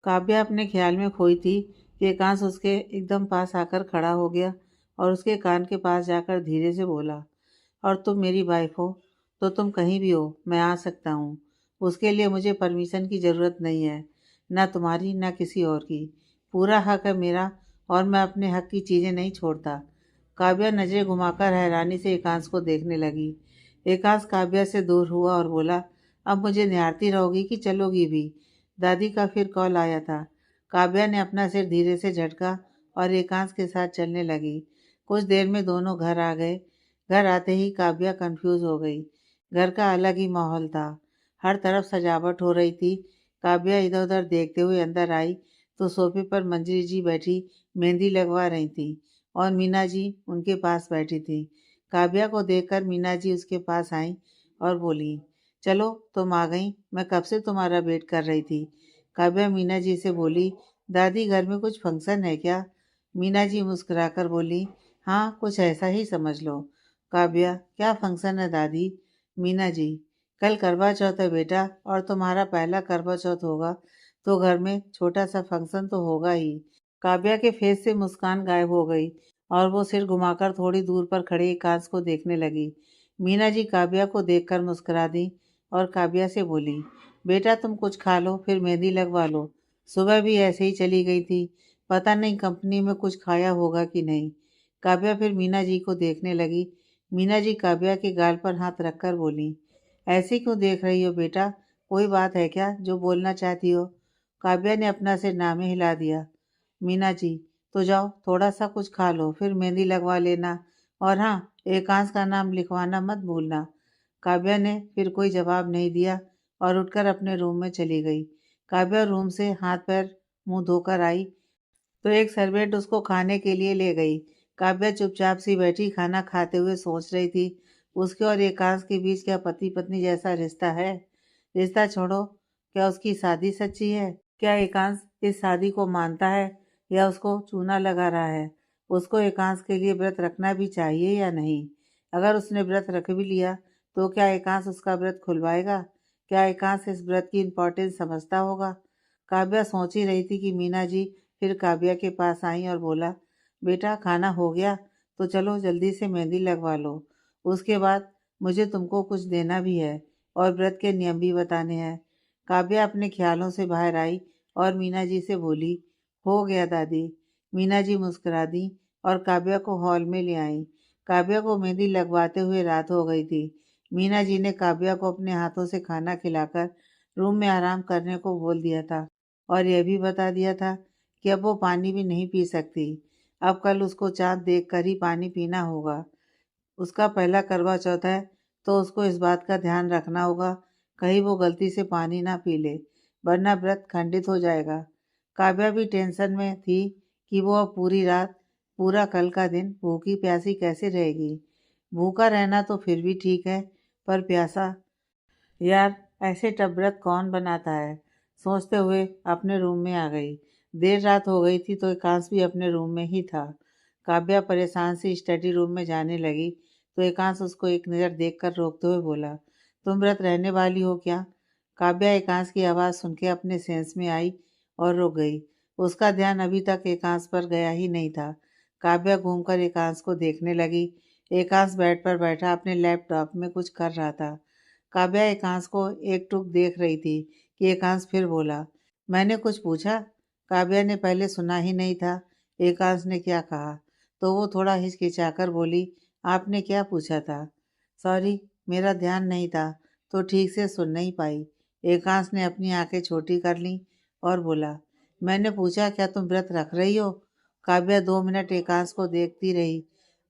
काव्या अपने ख्याल में खोई थी कि एकांश उसके एकदम पास आकर खड़ा हो गया और उसके कान के पास जाकर धीरे से बोला, और तुम मेरी वाइफ हो तो तुम कहीं भी हो मैं आ सकता हूँ। उसके लिए मुझे परमिशन की ज़रूरत नहीं है, ना तुम्हारी ना किसी और की। पूरा हक है मेरा और मैं अपने हक की चीज़ें नहीं छोड़ता। काव्या नज़रें घुमाकर हैरानी से एकांश को देखने लगी। एकांश काव्या से दूर हुआ और बोला, अब मुझे निहारती रहोगी कि चलोगी भी? दादी का फिर कॉल आया था। काव्या ने अपना सिर धीरे से झटका और एकांश के साथ चलने लगी। कुछ देर में दोनों घर आ गए। घर आते ही काव्या कंफ्यूज हो गई। घर का अलग ही माहौल था। हर तरफ सजावट हो रही थी। काव्या इधर उधर देखते हुए अंदर आई तो सोफे पर मंजरी जी बैठी मेहंदी लगवा रही थी और मीना जी उनके पास बैठी थी। काव्या को देखकर मीना जी उसके पास आई और बोली, चलो तुम आ गई, मैं कब से तुम्हारा वेट कर रही थी। काव्या मीना जी से बोली, दादी घर में कुछ फंक्शन है क्या? मीना जी मुस्कुराकर बोली, हाँ कुछ ऐसा ही समझ लो। काव्या, क्या फंक्शन है दादी? मीना जी, कल करवा चौथ है बेटा और तुम्हारा पहला करवा चौथ होगा तो घर में छोटा सा फंक्शन तो होगा ही। काव्या के फेस से मुस्कान गायब हो गई और वो सिर घुमाकर थोड़ी दूर पर खड़े एकांश को देखने लगी। मीना जी काव्या को देखकर मुस्कुरा दी और काव्या से बोली, बेटा तुम कुछ खा लो फिर मेहंदी लगवा लो। सुबह भी ऐसे ही चली गई थी, पता नहीं कंपनी में कुछ खाया होगा कि नहीं। काव्या फिर मीना जी को देखने लगी। मीना जी काव्या के गाल पर हाथ रखकर बोली, ऐसे क्यों देख रही हो बेटा? कोई बात है क्या जो बोलना चाहती हो? काव्या ने अपना सिर नामे हिला दिया। मीना जी, तो जाओ थोड़ा सा कुछ खा लो फिर मेहंदी लगवा लेना, और हाँ, एकांश का नाम लिखवाना मत भूलना। काव्या ने फिर कोई जवाब नहीं दिया और उठकर अपने रूम में चली गई। काव्या रूम से हाथ पैर मुंह धोकर आई तो एक सर्वेंट उसको खाने के लिए ले गई। काव्या चुपचाप सी बैठी खाना खाते हुए सोच रही थी, उसके और एकांश के बीच क्या पति पत्नी जैसा रिश्ता है? रिश्ता छोड़ो, क्या उसकी शादी सच्ची है? क्या एकांश इस शादी को मानता है या उसको चूना लगा रहा है? उसको एकांश के लिए व्रत रखना भी चाहिए या नहीं? अगर उसने व्रत रख भी लिया तो क्या एकांश उसका व्रत खुलवाएगा? क्या एकांश इस व्रत की इम्पोर्टेंस समझता होगा? काव्या सोच ही रही थी कि मीना जी फिर काव्या के पास आई और बोला, बेटा खाना हो गया तो चलो जल्दी से मेहंदी लगवा लो। उसके बाद मुझे तुमको कुछ देना भी है और व्रत के नियम भी बताने हैं। काव्या अपने ख्यालों से बाहर आई और मीना जी से बोली, हो गया दादी। मीना जी मुस्कुरा दी और काव्या को हॉल में ले आई। काव्या को मेहंदी लगवाते हुए रात हो गई थी। मीना जी ने काव्या को अपने हाथों से खाना खिलाकर रूम में आराम करने को बोल दिया था और यह भी बता दिया था कि अब वो पानी भी नहीं पी सकती। अब कल उसको चाँद देखकर ही पानी पीना होगा। उसका पहला करवा चौथ है तो उसको इस बात का ध्यान रखना होगा कहीं वो गलती से पानी ना पी ले, वरना व्रत खंडित हो जाएगा। काव्या भी टेंशन में थी कि वो अब पूरी रात पूरा कल का दिन भूखी प्यासी कैसे रहेगी। भूखा रहना तो फिर भी ठीक है, पर प्यासा, यार ऐसे टब व्रत कौन बनाता है? सोचते हुए अपने रूम में आ गई। देर रात हो गई थी तो एकांश भी अपने रूम में ही था। काव्या परेशान सी स्टडी रूम में जाने लगी तो एकांश उसको एक नज़र देखकर रोकते हुए बोला, तुम व्रत रहने वाली हो क्या? काव्या एकांश की आवाज़ सुन के अपने सेंस में आई और रुक गई। उसका ध्यान अभी तक एकांश पर गया ही नहीं था। काव्या घूमकर एकांश को देखने लगी। एकांश बेड पर बैठा अपने लैपटॉप में कुछ कर रहा था। काव्या एकांश को एकटुक देख रही थी कि एकांश फिर बोला, मैंने कुछ पूछा? काव्या ने पहले सुना ही नहीं था एकांश ने क्या कहा, तो वो थोड़ा हिचकिचाकर बोली, आपने क्या पूछा था? सॉरी, मेरा ध्यान नहीं था तो ठीक से सुन नहीं पाई। एकांश ने अपनी आंखें छोटी कर लीं और बोला, मैंने पूछा क्या तुम व्रत रख रही हो? काव्या 2 मिनट एकांश को देखती रही।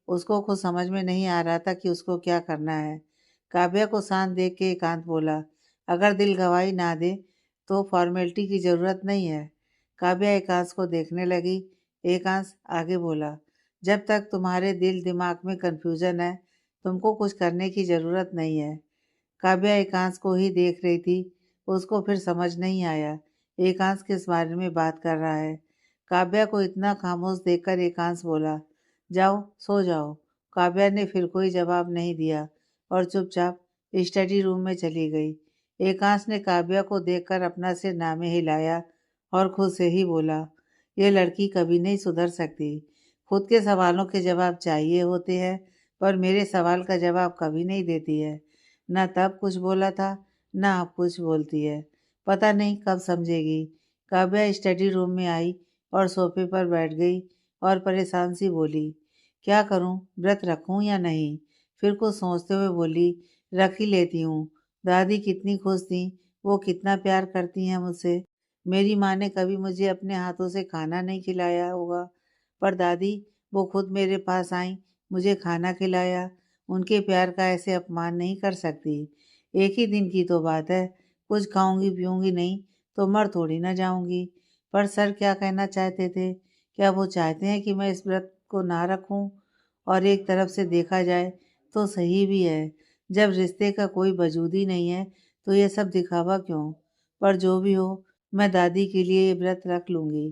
उसको खुद समझ में नहीं आ रहा था कि उसको क्या करना है। काव्या को शांत देख के एकांत बोला, अगर दिल गवाही ना दे तो फॉर्मेलिटी की ज़रूरत नहीं है। काव्या एकांश को देखने लगी। एकांश आगे बोला, जब तक तुम्हारे दिल दिमाग में कन्फ्यूजन है तुमको कुछ करने की ज़रूरत नहीं है। काव्या एकांश को ही देख रही थी। उसको फिर समझ नहीं आया एकांश किस बारे में बात कर रहा है। काव्या को इतना खामोश देखकर एकांश बोला, जाओ सो जाओ। काव्या ने फिर कोई जवाब नहीं दिया और चुपचाप स्टडी रूम में चली गई। एकांश ने काव्या को देखकर अपना सिर नामे हिलाया और खुद से ही बोला, ये लड़की कभी नहीं सुधर सकती। खुद के सवालों के जवाब चाहिए होते हैं, पर मेरे सवाल का जवाब कभी नहीं देती है। ना तब कुछ बोला था, ना अब कुछ बोलती है। पता नहीं कब समझेगी। काव्या स्टडी रूम में आई और सोफे पर बैठ गई और परेशान सी बोली, क्या करूं, व्रत रखूं या नहीं? फिर कुछ सोचते हुए बोली, रख ही लेती हूँ। दादी कितनी खुश थी, वो कितना प्यार करती हैं मुझसे। मेरी माँ ने कभी मुझे अपने हाथों से खाना नहीं खिलाया होगा, पर दादी वो खुद मेरे पास आईं, मुझे खाना खिलाया। उनके प्यार का ऐसे अपमान नहीं कर सकती। एक ही दिन की तो बात है, कुछ खाऊंगी पीऊंगी नहीं तो मर थोड़ी ना जाऊंगी। पर सर क्या कहना चाहते थे? क्या वो चाहते हैं कि मैं इस व्रत को ना रखूं? और एक तरफ से देखा जाए तो सही भी है। जब रिश्ते का कोई वजूद ही नहीं है तो ये सब दिखावा क्यों? पर जो भी हो, मैं दादी के लिए ये व्रत रख लूंगी,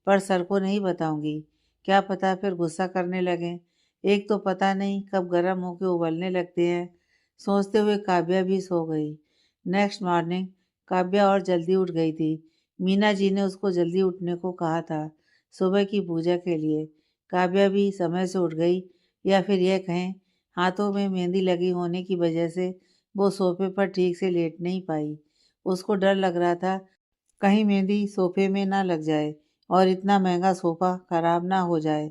पर सर को नहीं बताऊंगी। क्या पता फिर गुस्सा करने लगें। एक तो पता नहीं कब गर्म होके उबलने लगते हैं। सोचते हुए काव्या भी सो गई। नेक्स्ट मॉर्निंग काव्या और जल्दी उठ गई थी। मीना जी ने उसको जल्दी उठने को कहा था सुबह की पूजा के लिए। काव्या भी समय से उठ गई, या फिर यह कहें हाथों में मेहंदी लगी होने की वजह से वो सोफे पर ठीक से लेट नहीं पाई। उसको डर लग रहा था कहीं मेहंदी सोफे में ना लग जाए और इतना महंगा सोफा खराब ना हो जाए।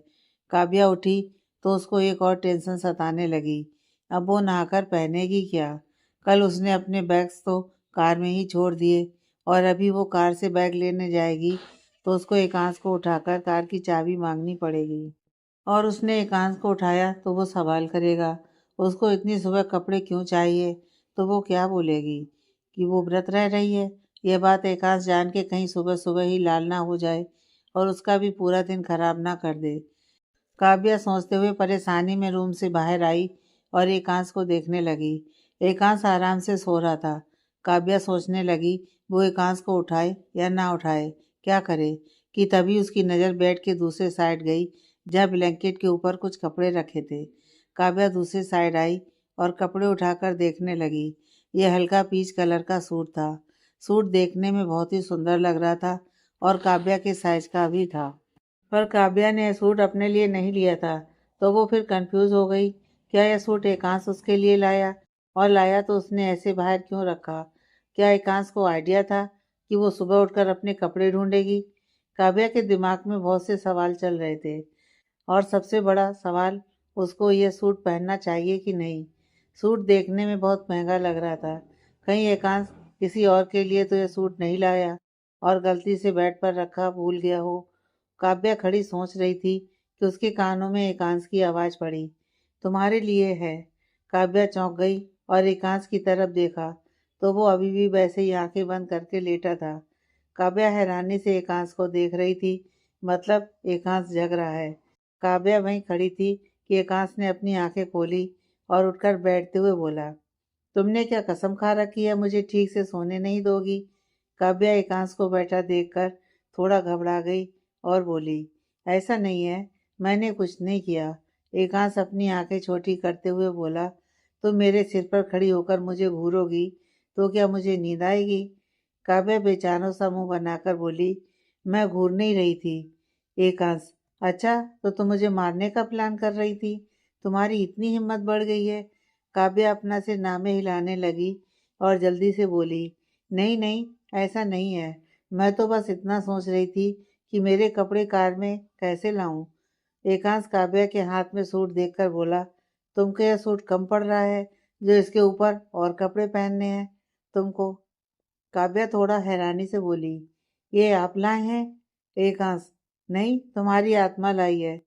काव्या उठी तो उसको एक और टेंशन सताने लगी। अब वो नहाकर पहनेगी क्या? कल उसने अपने बैग्स तो कार में ही छोड़ दिए, और अभी वो कार से बैग लेने जाएगी तो उसको एकांश को उठाकर कार की चाबी मांगनी पड़ेगी। और उसने एकांश को उठाया तो वो सवाल करेगा, उसको इतनी सुबह कपड़े क्यों चाहिए? तो वो क्या बोलेगी कि वो व्रत रह रही है। यह बात एकांश जान के कहीं सुबह सुबह ही लाल ना हो जाए और उसका भी पूरा दिन खराब ना कर दे। काव्या सोचते हुए परेशानी में रूम से बाहर आई और एकांश को देखने लगी। एकांश आराम से सो रहा था। काव्या सोचने लगी वो एकांश को उठाए या ना उठाए, क्या करे, कि तभी उसकी नज़र बेड के दूसरे साइड गई जहाँ ब्लैंकेट के ऊपर कुछ कपड़े रखे थे। काव्या दूसरी साइड आई और कपड़े उठाकर देखने लगी। यह हल्का पीच कलर का सूट था। सूट देखने में बहुत ही सुंदर लग रहा था और काव्या के साइज का भी था। पर काव्या ने यह सूट अपने लिए नहीं लिया था, तो वो फिर कंफ्यूज हो गई। क्या यह सूट एकांश उसके लिए लाया, और लाया तो उसने ऐसे बाहर क्यों रखा? क्या एकांश को आइडिया था कि वो सुबह उठकर अपने कपड़े ढूंढेगी? काव्या के दिमाग में बहुत से सवाल चल रहे थे, और सबसे बड़ा सवाल उसको यह सूट पहनना चाहिए कि नहीं। सूट देखने में बहुत महंगा लग रहा था। कहीं एकांश किसी और के लिए तो यह सूट नहीं लाया और गलती से बेड पर रखा भूल गया हो। काव्या खड़ी सोच रही थी कि उसके कानों में एकांश की आवाज़ पड़ी, तुम्हारे लिए है। काव्या चौंक गई और एकांश की तरफ देखा तो वो अभी भी वैसे ही आंखें बंद करके लेटा था। काव्या हैरानी से एकांश को देख रही थी, मतलब एकांश जग रहा है। काव्या वहीं खड़ी थी कि एकांश ने अपनी आंखें खोली और उठकर बैठते हुए बोला, तुमने क्या कसम खा रखी है मुझे ठीक से सोने नहीं दोगी? काव्या एकांश को बैठा देखकर थोड़ा घबरा गई और बोली, ऐसा नहीं है, मैंने कुछ नहीं किया। एकांश अपनी आंखें छोटी करते हुए बोला, तुम मेरे सिर पर खड़ी होकर मुझे घूरोगी तो क्या मुझे नींद आएगी? काव्या बेचारों सा मुंह बनाकर बोली, मैं घूर नहीं रही थी। एकांश, अच्छा तो तुम मुझे मारने का प्लान कर रही थी? तुम्हारी इतनी हिम्मत बढ़ गई है? काव्या अपना सिर नामे हिलाने लगी और जल्दी से बोली, नहीं नहीं, ऐसा नहीं है। मैं तो बस इतना सोच रही थी कि मेरे कपड़े कार में कैसे लाऊं। एकांश काव्या के हाथ में सूट देखकर बोला, तुमको यह सूट कम पड़ रहा है जो इसके ऊपर और कपड़े पहनने हैं तुमको? काव्या थोड़ा हैरानी से बोली, ये आप लाए हैं? एकांश, नहीं, तुम्हारी आत्मा लाई है।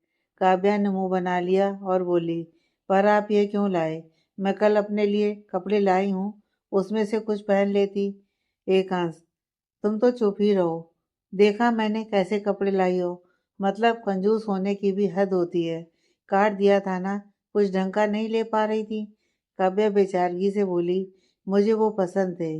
काव्या ने मुंह बना लिया और बोली, पर आप ये क्यों लाए? मैं कल अपने लिए कपड़े लाई हूँ, उसमें से कुछ पहन लेती। एकांश, तुम तो चुप ही रहो। देखा मैंने कैसे कपड़े लाई हो, मतलब कंजूस होने की भी हद होती है। काट दिया था ना, कुछ ढंग का नहीं ले पा रही थी। काव्या बेचारगी से बोली, मुझे वो पसंद थे।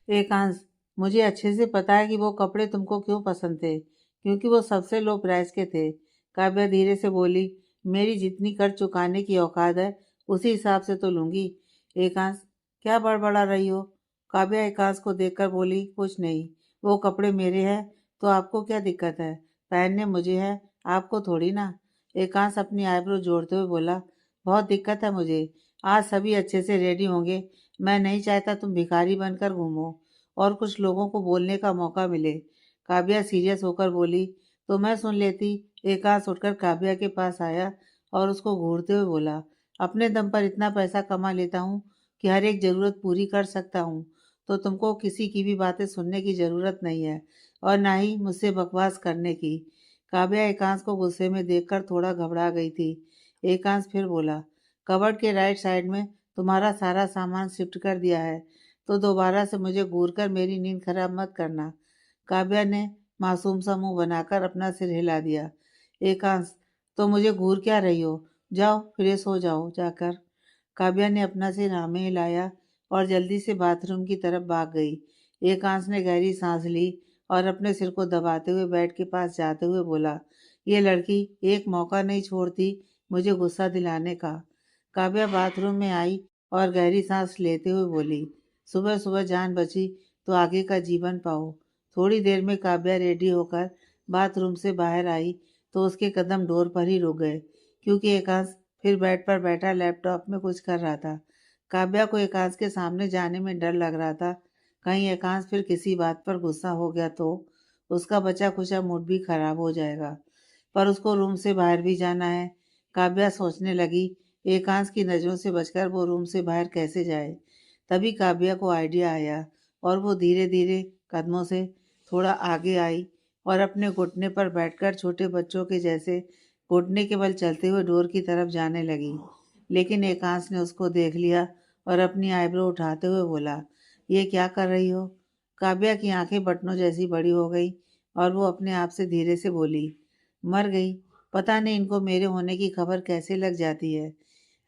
एकांश, मुझे अच्छे से पता है कि वो कपड़े तुमको क्यों पसंद थे, क्योंकि वो सबसे लो प्राइस के थे। काव्या धीरे से बोली, मेरी जितनी कर चुकाने की औकात है उसी हिसाब से तो लूंगी। एकांश, क्या बड़बड़ा रही हो? काव्या एकांश को देखकर बोली, कुछ नहीं, वो कपड़े मेरे हैं तो आपको क्या दिक्कत है? पहनने मुझे है, आपको थोड़ी ना। एकांश अपनी आईब्रो जोड़ते हुए बोला, बहुत दिक्कत है मुझे। आज सभी अच्छे से रेडी होंगे। मैं नहीं चाहता तुम भिखारी बनकर घूमो और कुछ लोगों को बोलने का मौका मिले। काव्या सीरियस होकर बोली, तो मैं सुन लेती। एकांश उठकर काव्या के पास आया और उसको घूरते हुए बोला, अपने दम पर इतना पैसा कमा लेता हूँ कि हर एक ज़रूरत पूरी कर सकता हूँ, तो तुमको किसी की भी बातें सुनने की ज़रूरत नहीं है और ना ही मुझसे बकवास करने की। काव्या एकांश को गुस्से में देखकर थोड़ा घबरा गई थी। एकांश फिर बोला, कबर्ड के राइट साइड में तुम्हारा सारा सामान शिफ्ट कर दिया है, तो दोबारा से मुझे घूर कर मेरी नींद खराब मत करना। काव्या ने मासूम सा मुंह बनाकर अपना सिर हिला दिया। एकांश, तो मुझे घूर क्या रही हो? जाओ फ्रेश हो जाओ जाकर। काव्या ने अपना सिर हाँ में हिलाया और जल्दी से बाथरूम की तरफ भाग गई। एकांश ने गहरी सांस ली और अपने सिर को दबाते हुए बेड के पास जाते हुए बोला, ये लड़की एक मौका नहीं छोड़ती मुझे गुस्सा दिलाने का। काव्या बाथरूम में आई और गहरी सांस लेते हुए बोली, सुबह सुबह जान बची तो आगे का जीवन पाओ। थोड़ी देर में काव्या रेडी होकर बाथरूम से बाहर आई तो उसके कदम डोर पर ही रुक गए, क्योंकि एकांश फिर बेड पर बैठा लैपटॉप में कुछ कर रहा था। काव्या को एकांश के सामने जाने में डर लग रहा था। कहीं एकांश फिर किसी बात पर गुस्सा हो गया तो उसका बचा खुचा मूड भी खराब हो जाएगा। पर उसको रूम से बाहर भी जाना है। काव्या सोचने लगी, एकांश की नज़रों से बचकर वो रूम से बाहर कैसे जाए। तभी काव्या को आइडिया आया और वो धीरे धीरे कदमों से थोड़ा आगे आई और अपने घुटने पर बैठकर छोटे बच्चों के जैसे घुटने के बल चलते हुए डोर की तरफ जाने लगी। लेकिन एकांश ने उसको देख लिया और अपनी आईब्रो उठाते हुए बोला, ये क्या कर रही हो? काव्या की आंखें बटनों जैसी बड़ी हो गई और वो अपने आप से धीरे से बोली, मर गई। पता नहीं इनको मेरे होने की खबर कैसे लग जाती है।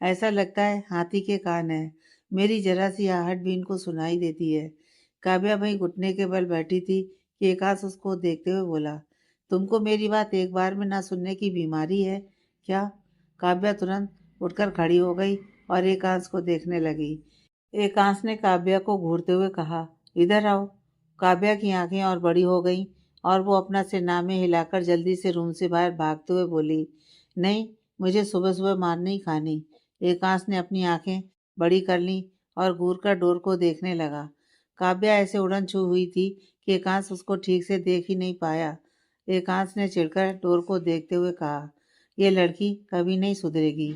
ऐसा लगता है हाथी के कान है। मेरी जरा सी आहट भी इनको सुनाई देती है। काव्या भाई घुटने के बल बैठी थी कि एकांश उसको देखते हुए बोला, तुमको मेरी बात एक बार में ना सुनने की बीमारी है क्या? काव्या तुरंत उठकर खड़ी हो गई और एकांश को देखने लगी। एकांश ने काव्या को घूरते हुए कहा, इधर आओ। काव्या की आंखें और बड़ी हो गईं और वो अपना सिर नामे हिलाकर जल्दी से रूम से बाहर भागते हुए बोली, नहीं, मुझे सुबह सुबह मार नहीं खानी। एकांश ने अपनी आंखें बड़ी कर लीं और घूर कर डोर को देखने लगा। काव्या ऐसे उड़न छू हुई थी कि एकांश उसको ठीक से देख ही नहीं पाया। एकांश ने चिढ़कर डोर को देखते हुए कहा, ये लड़की कभी नहीं सुधरेगी।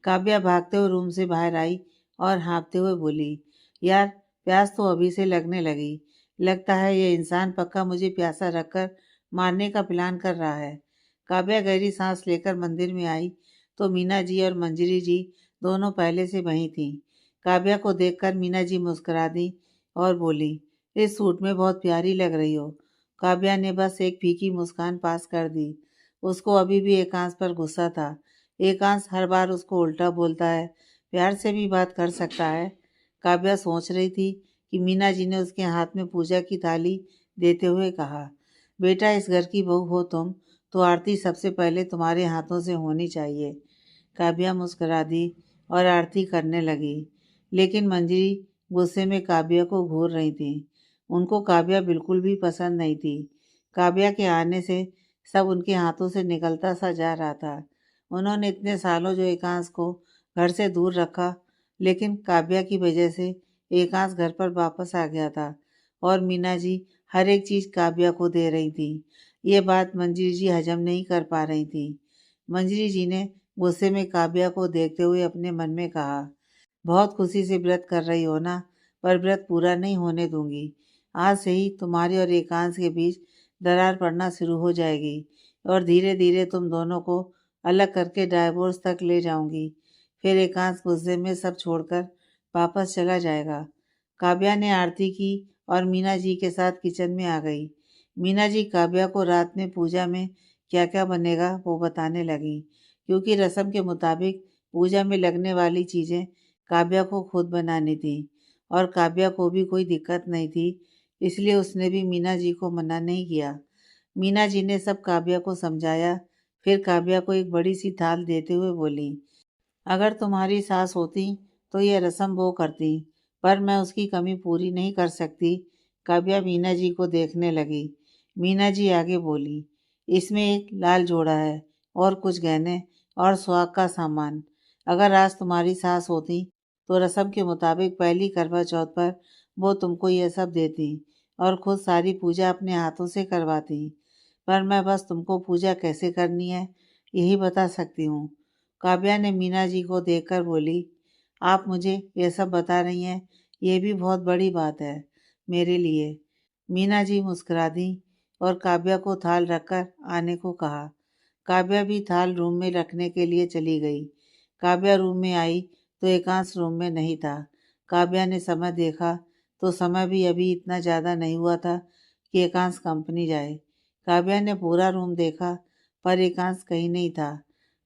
काव्या भागते हुए रूम से बाहर आई और हाँफते हुए बोली, यार प्यास तो अभी से लगने लगी। लगता है ये इंसान पक्का मुझे प्यासा रखकर मारने का प्लान कर रहा है। काव्या गहरी सांस लेकर मंदिर में आई तो मीना जी और मंजरी जी दोनों पहले से वहीं थीं। काव्या को देखकर मीना जी मुस्कुरा दी और बोली, इस सूट में बहुत प्यारी लग रही हो। काव्या ने बस एक फीकी मुस्कान पास कर दी। उसको अभी भी एकांश पर गुस्सा था। एकांश हर बार उसको उल्टा बोलता है, प्यार से भी बात कर सकता है। काव्या सोच रही थी कि मीना जी ने उसके हाथ में पूजा की थाली देते हुए कहा, बेटा इस घर की बहू हो तुम, तो आरती सबसे पहले तुम्हारे हाथों से होनी चाहिए। काव्या मुस्कुरा दी और आरती करने लगी। लेकिन मंजरी गुस्से में काव्या को घूर रही थी। उनको काव्या बिल्कुल भी पसंद नहीं थी। काव्या के आने से सब उनके हाथों से निकलता सा जा रहा था। उन्होंने इतने सालों जो एकांश को घर से दूर रखा, लेकिन काव्या की वजह से एकांश घर पर वापस आ गया था और मीना जी हर एक चीज़ काव्या को दे रही थी। ये बात मंजरी जी हजम नहीं कर पा रही थी। मंजरी जी ने गुस्से में काव्या को देखते हुए अपने मन में कहा, बहुत खुशी से व्रत कर रही हो ना, पर व्रत पूरा नहीं होने दूंगी। आज से ही तुम्हारे और एकांश के बीच दरार पड़ना शुरू हो जाएगी और धीरे धीरे तुम दोनों को अलग करके डाइवोर्स तक ले जाऊंगी। फिर एकांश गुस्से में सब छोड़कर वापस चला जाएगा। काव्या ने आरती की और मीना जी के साथ किचन में आ गई। मीना जी काव्या को रात में पूजा में क्या क्या बनेगा वो बताने लगी, क्योंकि रस्म के मुताबिक पूजा में लगने वाली चीज़ें काव्या को खुद बनानी थी और काव्या को भी कोई दिक्कत नहीं थी, इसलिए उसने भी मीना जी को मना नहीं किया। मीना जी ने सब काव्या को समझाया। फिर काव्या को एक बड़ी सी थाल देते हुए बोली, अगर तुम्हारी सास होती तो ये रस्म वो करती, पर मैं उसकी कमी पूरी नहीं कर सकती। काव्या मीना जी को देखने लगी। मीना जी आगे बोली, इसमें एक लाल जोड़ा है और कुछ गहने और सुहाग का सामान। अगर आज तुम्हारी सास होती तो रस्म के मुताबिक पहली करवा चौथ पर वो तुमको ये सब देती और खुद सारी पूजा अपने हाथों से करवाती। पर मैं बस तुमको पूजा कैसे करनी है यही बता सकती हूँ। काव्या ने मीना जी को देखकर बोली, आप मुझे ये सब बता रही हैं, ये भी बहुत बड़ी बात है मेरे लिए। मीना जी मुस्कुरा दी और काव्या को थाल रखकर आने को कहा। काव्या भी थाल रूम में रखने के लिए चली गई। काव्या रूम में आई तो एकांश रूम में नहीं था। काव्या ने समय देखा तो समय भी अभी इतना ज़्यादा नहीं हुआ था कि एकांश कंपनी जाए। काव्या ने पूरा रूम देखा पर एकांश कहीं नहीं था।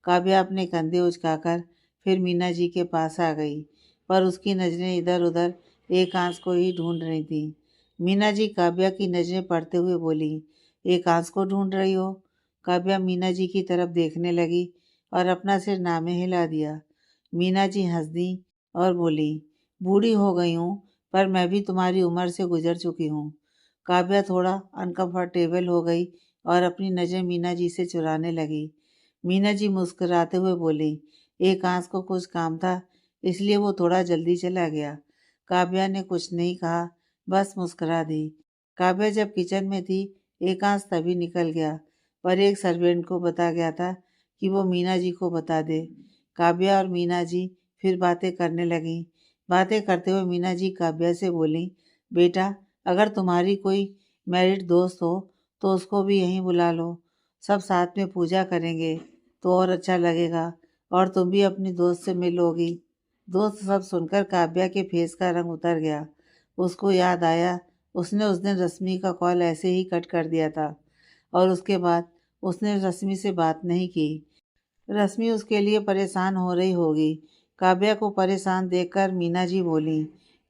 काव्या अपने कंधे उचकाकर फिर मीना जी के पास आ गई, पर उसकी नज़रें इधर उधर एकांश को ही ढूंढ रही थीं। मीना जी काव्या की नज़रें पड़ते हुए बोली, एकांश को ढूंढ रही हो? काव्या मीना जी की तरफ देखने लगी और अपना सिर नामे हिला दिया। मीना जी हंस दी और बोली, बूढ़ी हो गई हूँ पर मैं भी तुम्हारी उम्र से गुजर चुकी हूँ। काव्या थोड़ा अनकंफर्टेबल हो गई और अपनी नज़र मीना जी से चुराने लगी। मीना जी मुस्कुराते हुए बोली, एकांश को कुछ काम था इसलिए वो थोड़ा जल्दी चला गया। काव्या ने कुछ नहीं कहा, बस मुस्कुरा दी। काव्या जब किचन में थी एकांश तभी निकल गया, पर एक सर्वेंट को बता गया था कि वो मीना जी को बता दे। काव्या और मीना जी फिर बातें करने लगीं। बातें करते हुए मीना जी काव्या से बोली, बेटा अगर तुम्हारी कोई मैरिड दोस्त हो तो उसको भी यहीं बुला लो, सब साथ में पूजा करेंगे तो और अच्छा लगेगा और तुम भी अपनी दोस्त से मिलोगी। दोस्त सब सुनकर काव्या के फेस का रंग उतर गया। उसको याद आया उसने उस दिन रश्मि का कॉल ऐसे ही कट कर दिया था और उसके बाद उसने रश्मि से बात नहीं की। रश्मि उसके लिए परेशान हो रही होगी। काव्या को परेशान देखकर मीना जी बोली,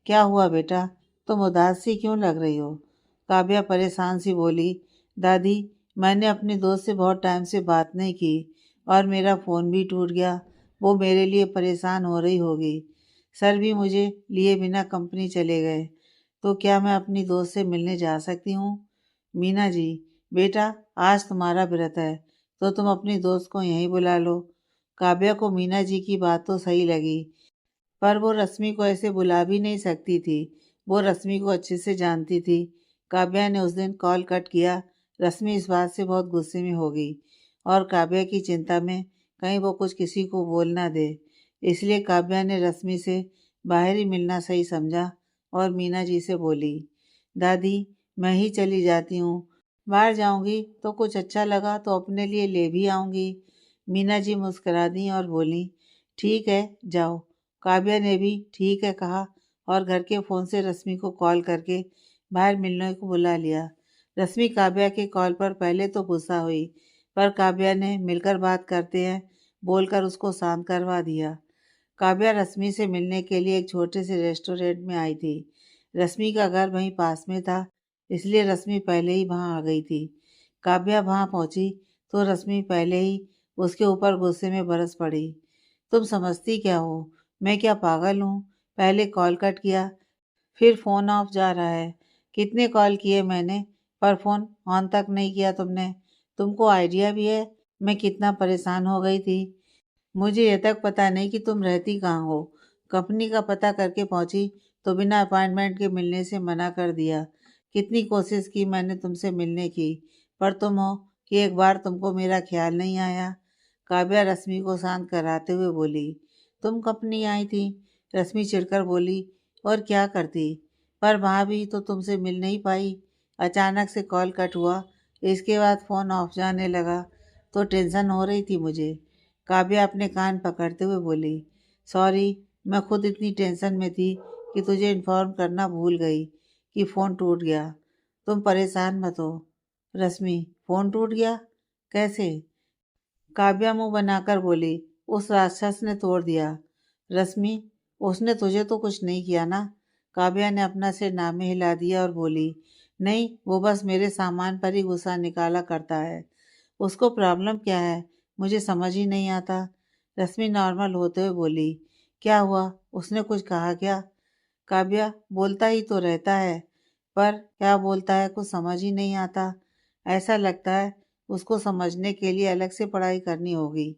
क्या हुआ बेटा, तुम उदास सी क्यों लग रही हो? काव्या परेशान सी बोली, दादी मैंने अपनी दोस्त से बहुत टाइम से बात नहीं की और मेरा फ़ोन भी टूट गया। वो मेरे लिए परेशान हो रही होगी। सर भी मुझे लिए बिना कंपनी चले गए, तो क्या मैं अपनी दोस्त से मिलने जा सकती हूँ? मीना जी, बेटा आज तुम्हारा व्रत है तो तुम अपनी दोस्त को यहीं बुला लो। काव्या को मीना जी की बात तो सही लगी, पर वो रश्मि को ऐसे बुला भी नहीं सकती थी। वो रश्मि को अच्छे से जानती थी। काव्या ने उस दिन कॉल कट किया। रश्मि इस बात से बहुत गुस्से में हो गई और काव्या की चिंता में कहीं वो कुछ किसी को बोल ना दे, इसलिए काव्या ने रश्मि से बाहर ही मिलना सही समझा और मीना जी से बोली, दादी मैं ही चली जाती हूँ, बाहर जाऊंगी तो कुछ अच्छा लगा तो अपने लिए ले भी आऊंगी। मीना जी मुस्कुरा दी और बोली, ठीक है जाओ। काव्या ने भी ठीक है कहा और घर के फ़ोन से रश्मि को कॉल करके बाहर मिलने को बुला लिया। रश्मि काव्या के कॉल पर पहले तो गुस्सा हुई, पर काव्या ने मिलकर बात करते हैं बोलकर उसको शांत करवा दिया। काव्या रश्मि से मिलने के लिए एक छोटे से रेस्टोरेंट में आई थी। रश्मि का घर वहीं पास में था, इसलिए रश्मि पहले ही वहां आ गई थी। काव्या वहां पहुंची तो रश्मि पहले ही उसके ऊपर गुस्से में बरस पड़ी। तुम समझती क्या हो? मैं क्या पागल हूँ? पहले कॉल कट किया, फिर फ़ोन ऑफ जा रहा है। कितने कॉल किए मैंने, पर फ़ोन ऑन तक नहीं किया तुमने। तुमको आइडिया भी है मैं कितना परेशान हो गई थी? मुझे ये तक पता नहीं कि तुम रहती कहाँ हो। कंपनी का पता करके पहुंची तो बिना अपॉइंटमेंट के मिलने से मना कर दिया। कितनी कोशिश की मैंने तुमसे मिलने की, पर तुम हो कि एक बार तुमको मेरा ख्याल नहीं आया। काव्या रश्मि को शांत कराते हुए बोली, तुम कंपनी आई थी? रश्मि चिढ़कर बोली, और क्या करती, पर वहाँ भी तो तुमसे मिल नहीं पाई। अचानक से कॉल कट हुआ, इसके बाद फ़ोन ऑफ जाने लगा तो टेंशन हो रही थी मुझे। काव्या अपने कान पकड़ते हुए बोली, सॉरी मैं खुद इतनी टेंशन में थी कि तुझे इन्फॉर्म करना भूल गई कि फ़ोन टूट गया। तुम परेशान मत हो। रश्मि, फ़ोन टूट गया? कैसे? काव्या मुंह बनाकर बोली, उस राक्षस ने तोड़ दिया। रश्मि, उसने तुझे तो कुछ नहीं किया ना? काव्या ने अपना सिर नामे हिला दिया और बोली, नहीं वो बस मेरे सामान पर ही गुस्सा निकाला करता है। उसको प्रॉब्लम क्या है मुझे समझ ही नहीं आता। रश्मि नॉर्मल होते हुए बोली, क्या हुआ, उसने कुछ कहा क्या? काव्या, बोलता ही तो रहता है, पर क्या बोलता है कुछ समझ ही नहीं आता। ऐसा लगता है उसको समझने के लिए अलग से पढ़ाई करनी होगी।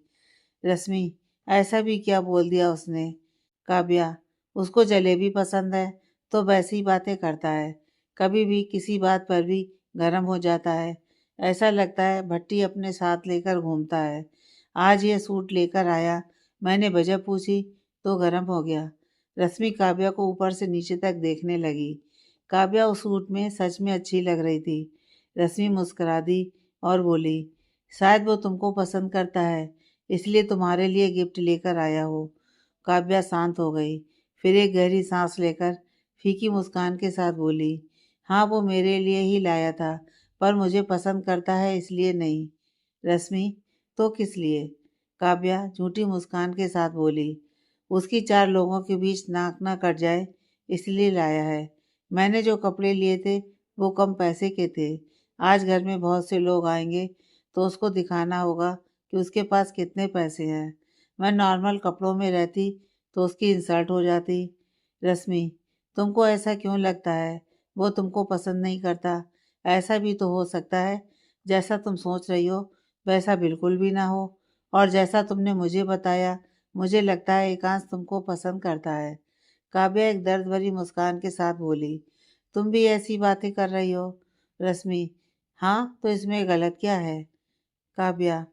रश्मि, ऐसा भी क्या बोल दिया उसने? काव्या, उसको जलेबी पसंद है तो वैसी बातें करता है, कभी भी किसी बात पर भी गर्म हो जाता है। ऐसा लगता है भट्टी अपने साथ लेकर घूमता है। आज ये सूट लेकर आया, मैंने वजह पूछी तो गर्म हो गया। रश्मि काव्या को ऊपर से नीचे तक देखने लगी। काव्या उस सूट में सच में अच्छी लग रही थी। रश्मि मुस्कुरा दी और बोली, शायद वो तुमको पसंद करता है, इसलिए तुम्हारे लिए गिफ्ट लेकर आया हो। काव्या शांत हो गई, फिर एक गहरी सांस लेकर फीकी मुस्कान के साथ बोली, हाँ वो मेरे लिए ही लाया था, पर मुझे पसंद करता है इसलिए नहीं। रश्मि, तो किस लिए? काव्या झूठी मुस्कान के साथ बोली, उसकी चार लोगों के बीच नाक ना कट जाए इसलिए लाया है। मैंने जो कपड़े लिए थे वो कम पैसे के थे। आज घर में बहुत से लोग आएंगे तो उसको दिखाना होगा कि उसके पास कितने पैसे हैं। मैं नॉर्मल कपड़ों में रहती तो उसकी इंसल्ट हो जाती। रश्मि, तुमको ऐसा क्यों लगता है वो तुमको पसंद नहीं करता? ऐसा भी तो हो सकता है जैसा तुम सोच रही हो वैसा बिल्कुल भी ना हो, और जैसा तुमने मुझे बताया मुझे लगता है एकांश तुमको पसंद करता है। काव्या एक दर्द भरी मुस्कान के साथ बोली, तुम भी ऐसी बातें कर रही हो? रश्मि, हाँ तो इसमें गलत क्या है? काव्या,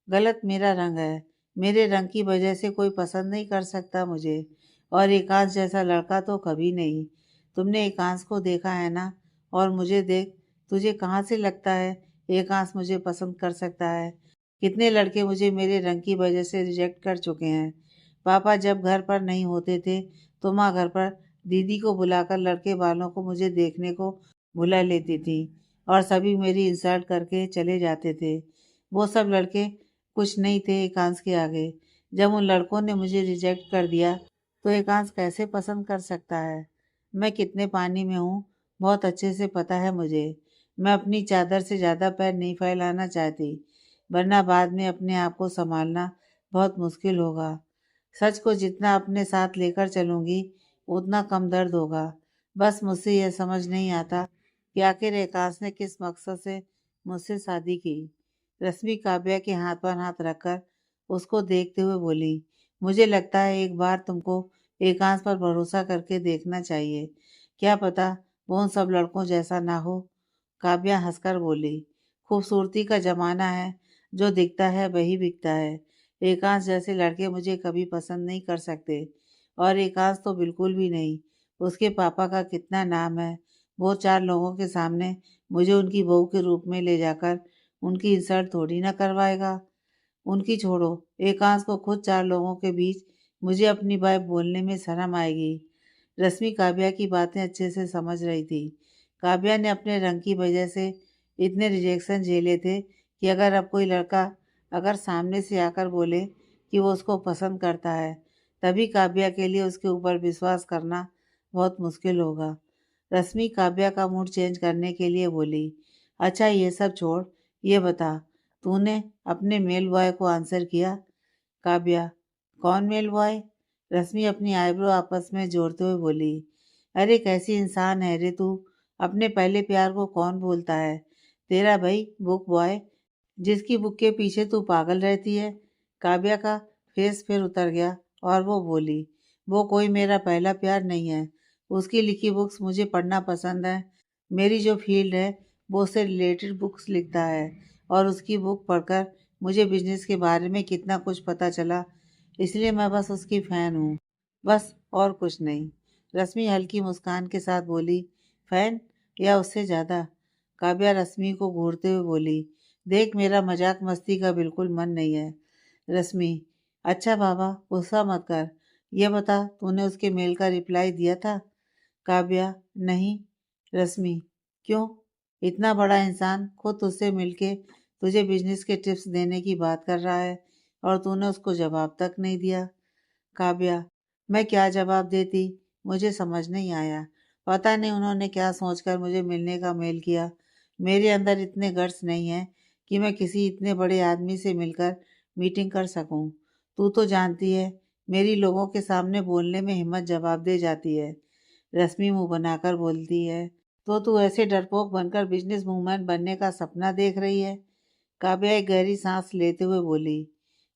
गलत मेरा रंग है। मेरे रंग की वजह से कोई पसंद नहीं कर सकता मुझे, और एकांश जैसा लड़का तो कभी नहीं। तुमने एकांश को देखा है ना, और मुझे देख, तुझे कहाँ से लगता है एकांश मुझे पसंद कर सकता है? कितने लड़के मुझे मेरे रंग की वजह से रिजेक्ट कर चुके हैं। पापा जब घर पर नहीं होते थे तो माँ घर पर दीदी को बुलाकर लड़के वालों को मुझे देखने को बुला लेती थी, और सभी मेरी इंसल्ट करके चले जाते थे। वो सब लड़के कुछ नहीं थे एकांश के आगे। जब उन लड़कों ने मुझे रिजेक्ट कर दिया तो एकांश कैसे पसंद कर सकता है? मैं कितने पानी में हूँ बहुत अच्छे से पता है मुझे। मैं अपनी चादर से ज़्यादा पैर नहीं फैलाना चाहती, वरना बाद में अपने आप को संभालना बहुत मुश्किल होगा। सच को जितना अपने साथ लेकर चलूँगी उतना कम दर्द होगा। बस मुझसे यह समझ नहीं आता कि आखिर एकांश ने किस मकसद से मुझसे शादी की। रश्मि काव्या के हाथ पर हाथ रखकर उसको देखते हुए बोली, मुझे लगता है एक बार तुमको एकांश पर भरोसा करके देखना चाहिए। क्या पता वो उन सब लड़कों जैसा ना हो। काव्या हंसकर बोली, खूबसूरती का जमाना है, जो दिखता है वही बिकता है। एकांश जैसे लड़के मुझे कभी पसंद नहीं कर सकते, और एकांश तो बिल्कुल भी नहीं। उसके पापा का कितना नाम है, वो चार लोगों के सामने मुझे उनकी बहू के रूप में ले जाकर उनकी इंसल्ट थोड़ी ना करवाएगा। उनकी छोड़ो, एकांश को खुद चार लोगों के बीच मुझे अपनी बात बोलने में शर्म आएगी। रश्मि काव्या की बातें अच्छे से समझ रही थी। काव्या ने अपने रंग की वजह से इतने रिजेक्शन झेले थे कि अगर अब कोई लड़का अगर सामने से आकर बोले कि वो उसको पसंद करता है, तभी काव्या के लिए उसके ऊपर विश्वास करना बहुत मुश्किल होगा। रश्मि काव्या का मूड चेंज करने के लिए बोली, अच्छा ये सब छोड़, ये बता, तूने अपने मेल बॉय को आंसर किया? काव्या, कौन मेल बॉय? रश्मि अपनी आईब्रो आपस में जोड़ते हुए बोली, अरे कैसी इंसान है रे तू, अपने पहले प्यार को कौन भूलता है? तेरा भाई बुक बॉय, जिसकी बुक के पीछे तू पागल रहती है। काव्या का फेस फिर उतर गया और वो बोली, वो कोई मेरा पहला प्यार नहीं है। उसकी लिखी बुक्स मुझे पढ़ना पसंद है। मेरी जो फील्ड है वो उससे रिलेटेड बुक्स लिखता है, और उसकी बुक पढ़कर मुझे बिजनेस के बारे में कितना कुछ पता चला, इसलिए मैं बस उसकी फ़ैन हूँ, बस और कुछ नहीं। रश्मि हल्की मुस्कान के साथ बोली, फ़ैन या उससे ज़्यादा? काव्या रश्मि को घूरते हुए बोली, देख मेरा मजाक मस्ती का बिल्कुल मन नहीं है। रश्मि, अच्छा बाबा गुस्सा मत कर, ये बता तूने उसके मेल का रिप्लाई दिया था? काव्या, नहीं। रश्मि, क्यों? इतना बड़ा इंसान खुद तुझसे मिलके तुझे बिजनेस के टिप्स देने की बात कर रहा है, और तूने उसको जवाब तक नहीं दिया। काव्या, मैं क्या जवाब देती, मुझे समझ नहीं आया। पता नहीं उन्होंने क्या सोचकर मुझे मिलने का मेल किया। मेरे अंदर इतने गट्स नहीं है कि मैं किसी इतने बड़े आदमी से मिलकर मीटिंग कर सकूं। तू तो जानती है मेरी लोगों के सामने बोलने में हिम्मत जवाब दे जाती है। रश्मि मुंह बनाकर बोलती है, तो तू ऐसे डरपोक बनकर बिजनेस वूमन बनने का सपना देख रही है? काव्या एक गहरी सांस लेते हुए बोली।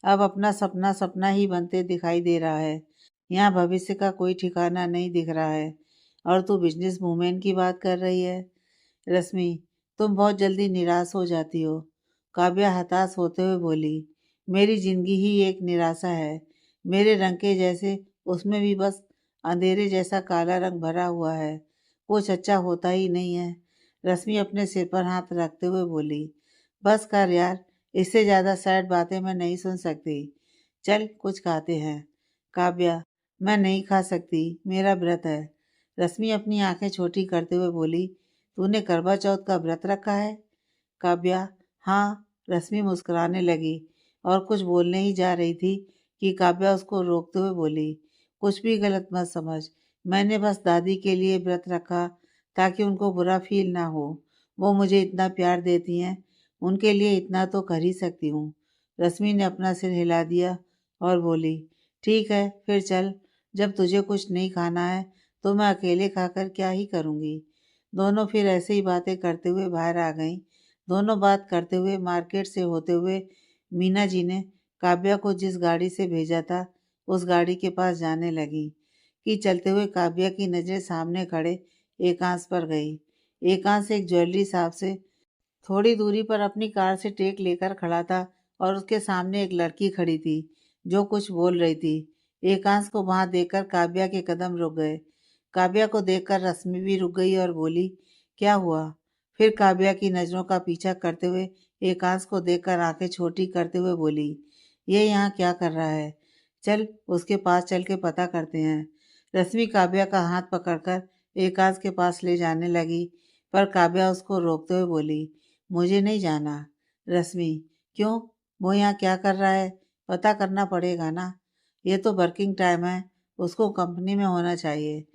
अब अपना सपना सपना ही बनते दिखाई दे रहा है। यहाँ भविष्य का कोई ठिकाना नहीं दिख रहा है और तू बिजनेस वूमेन की बात कर रही है। रश्मि, तुम बहुत जल्दी निराश हो जाती हो। काव्या हताश होते हुए बोली। मेरी जिंदगी ही एक निराशा है। मेरे रंग के जैसे उसमें भी बस अंधेरे जैसा काला रंग भरा हुआ है। कुछ अच्छा होता ही नहीं है। रश्मि अपने सिर पर हाथ रखते हुए बोली। बस कर यार, इससे ज्यादा सैड बातें मैं नहीं सुन सकती। चल कुछ खाते हैं। काव्या, मैं नहीं खा सकती, मेरा व्रत है। रश्मि अपनी आंखें छोटी करते हुए बोली। तूने करवा चौथ का व्रत रखा है? काव्या, हाँ। रश्मि मुस्कुराने लगी और कुछ बोलने ही जा रही थी कि काव्या उसको रोकते हुए बोली। कुछ भी गलत मत समझ। मैंने बस दादी के लिए व्रत रखा ताकि उनको बुरा फील ना हो। वो मुझे इतना प्यार देती हैं, उनके लिए इतना तो कर ही सकती हूँ। रश्मि ने अपना सिर हिला दिया और बोली। ठीक है फिर चल। जब तुझे कुछ नहीं खाना है तो मैं अकेले खाकर क्या ही करूँगी। दोनों फिर ऐसे ही बातें करते हुए बाहर आ गईं। दोनों बात करते हुए मार्केट से होते हुए मीना जी ने काव्या को जिस गाड़ी से भेजा था उस गाड़ी के पास जाने लगी कि चलते हुए काव्या की नज़रें सामने खड़े एकांश पर गई। एकांश एक ज्वेलरी शॉप से थोड़ी दूरी पर अपनी कार से टेक लेकर खड़ा था और उसके सामने एक लड़की खड़ी थी जो कुछ बोल रही थी। एकांश को वहां देखकर काव्या के कदम रुक गए। काव्या को देखकर रश्मि भी रुक गई और बोली। क्या हुआ? फिर काव्या की नजरों का पीछा करते हुए एकांश को देखकर आंखें छोटी करते हुए बोली। ये यहाँ क्या कर रहा है? चल उसके पास चल के पता करते हैं। रश्मि काव्या का हाथ पकड़कर एकांश के पास ले जाने लगी पर काव्या उसको रोकते हुए बोली। मुझे नहीं जाना। रश्मि, क्यों? वो यहाँ क्या कर रहा है? पता करना पड़ेगा ना। ये तो वर्किंग टाइम है, उसको कंपनी में होना चाहिए।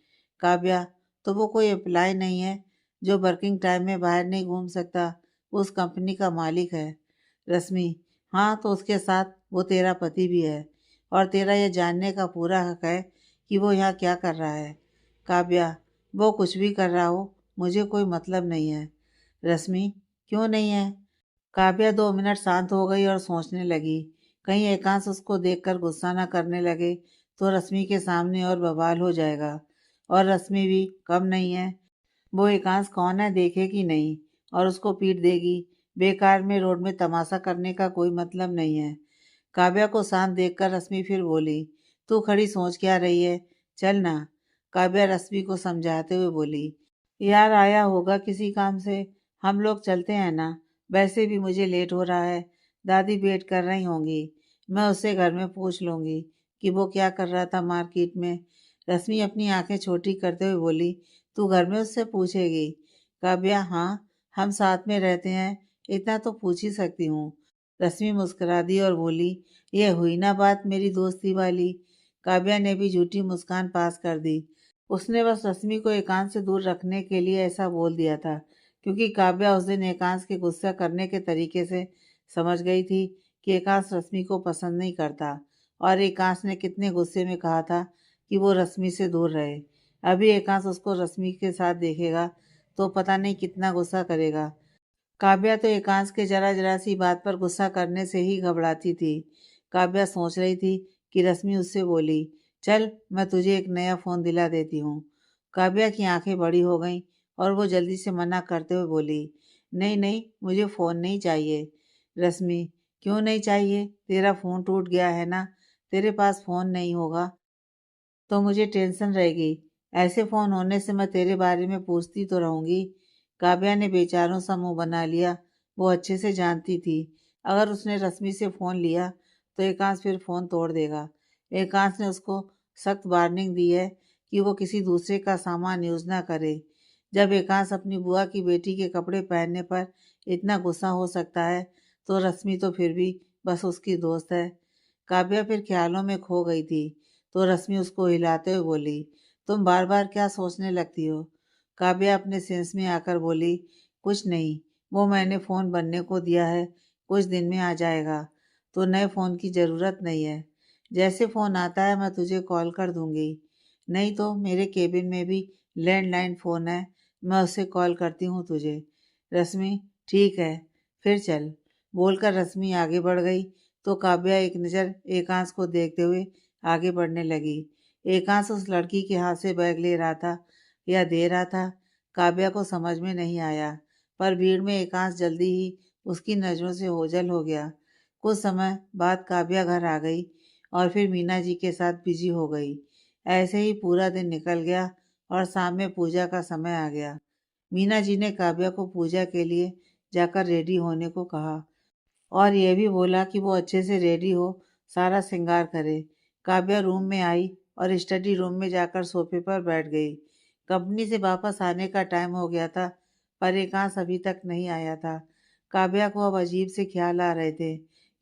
काव्या, तो वो कोई एम्प्लॉय नहीं है जो वर्किंग टाइम में बाहर नहीं घूम सकता। उस कंपनी का मालिक है। रश्मि, हाँ तो उसके साथ वो तेरा पति भी है और तेरा यह जानने का पूरा हक है कि वो यहाँ क्या कर रहा है। काव्या, वो कुछ भी कर रहा हो मुझे कोई मतलब नहीं है। रश्मि, क्यों नहीं है? काव्या 2 मिनट शांत हो गई और सोचने लगी। कहीं एकांश उसको देखकर गुस्सा न करने लगे तो रश्मि के सामने और बवाल हो जाएगा। और रश्मि भी कम नहीं है। वो एकांश कौन है देखेगी नहीं और उसको पीट देगी। बेकार में रोड में तमाशा करने का कोई मतलब नहीं है। काव्या को शांत देखकर रश्मि फिर बोली। तू खड़ी सोच क्या रही है? चल ना। काव्या रश्मि को समझाते हुए बोली। यार आया होगा किसी काम से, हम लोग चलते हैं ना। वैसे भी मुझे लेट हो रहा है। दादी वेट कर रही होंगी। मैं उससे घर में पूछ लूंगी कि वो क्या कर रहा था मार्केट में। रश्मि अपनी आंखें छोटी करते हुए बोली। तू घर में उससे पूछेगी? काव्या, हाँ, हम साथ में रहते हैं, इतना तो पूछ ही सकती हूँ। रश्मि मुस्कुरा दी और बोली। यह हुई ना बात मेरी दोस्ती वाली। काव्या ने भी झूठी मुस्कान पास कर दी। उसने बस रश्मि को एकांश से दूर रखने के लिए ऐसा बोल दिया था क्योंकि काव्या उस दिन एकांश के गुस्सा करने के तरीके से समझ गई थी कि एकांश रश्मि को पसंद नहीं करता और एकांश ने कितने गुस्से में कहा था कि वो रश्मि से दूर रहे। अभी एकांश उसको रश्मि के साथ देखेगा तो पता नहीं कितना गुस्सा करेगा। काव्या तो एकांश के जरा जरा सी बात पर गुस्सा करने से ही घबराती थी। काव्या सोच रही थी कि रश्मि उससे बोली। चल मैं तुझे एक नया फ़ोन दिला देती हूँ। काव्या की आंखें बड़ी हो गईं और वो जल्दी से मना करते हुए बोली। नहीं नहीं, मुझे फ़ोन नहीं चाहिए। रश्मि, क्यों नहीं चाहिए? तेरा फ़ोन टूट गया है ना। तेरे पास फ़ोन नहीं होगा तो मुझे टेंशन रहेगी। ऐसे फ़ोन होने से मैं तेरे बारे में पूछती तो रहूँगी। काव्या ने बेचारों सा मुंह बना लिया। वो अच्छे से जानती थी अगर उसने रश्मि से फ़ोन लिया तो एकांश फिर फ़ोन तोड़ देगा। एकांश ने उसको सख्त वार्निंग दी है कि वो किसी दूसरे का सामान यूज़ ना करे। जब एकांश अपनी बुआ की बेटी के कपड़े पहनने पर इतना गुस्सा हो सकता है तो रश्मि तो फिर भी बस उसकी दोस्त है। काव्या फिर ख्यालों में खो गई थी तो रश्मि उसको हिलाते हुए बोली। तुम बार बार क्या सोचने लगती हो? काव्या अपने सेंस में आकर बोली। कुछ नहीं, वो मैंने फ़ोन बनने को दिया है, कुछ दिन में आ जाएगा, तो नए फ़ोन की ज़रूरत नहीं है। जैसे फ़ोन आता है मैं तुझे कॉल कर दूंगी। नहीं तो मेरे केबिन में भी लैंडलाइन फ़ोन है, मैं उससे कॉल करती हूँ तुझे। रश्मि, ठीक है, फिर चल। बोलकर रश्मि आगे बढ़ गई तो काव्या एक नज़र एकांश को देखते हुए आगे बढ़ने लगी। एकांश उस लड़की के हाथ से बैग ले रहा था या दे रहा था, काव्या को समझ में नहीं आया, पर भीड़ में एकांश जल्दी ही उसकी नज़रों से ओझल हो गया। कुछ समय बाद काव्या घर आ गई और फिर मीना जी के साथ बिजी हो गई। ऐसे ही पूरा दिन निकल गया और शाम में पूजा का समय आ गया। मीना जी ने काव्या को पूजा के लिए जाकर रेडी होने को कहा और यह भी बोला कि वो अच्छे से रेडी हो, सारा श्रृंगार करे। काव्या रूम में आई और स्टडी रूम में जाकर सोफे पर बैठ गई। कंपनी से वापस आने का टाइम हो गया था, पर एकांश अभी तक नहीं आया था। काव्या को अब अजीब से ख्याल आ रहे थे।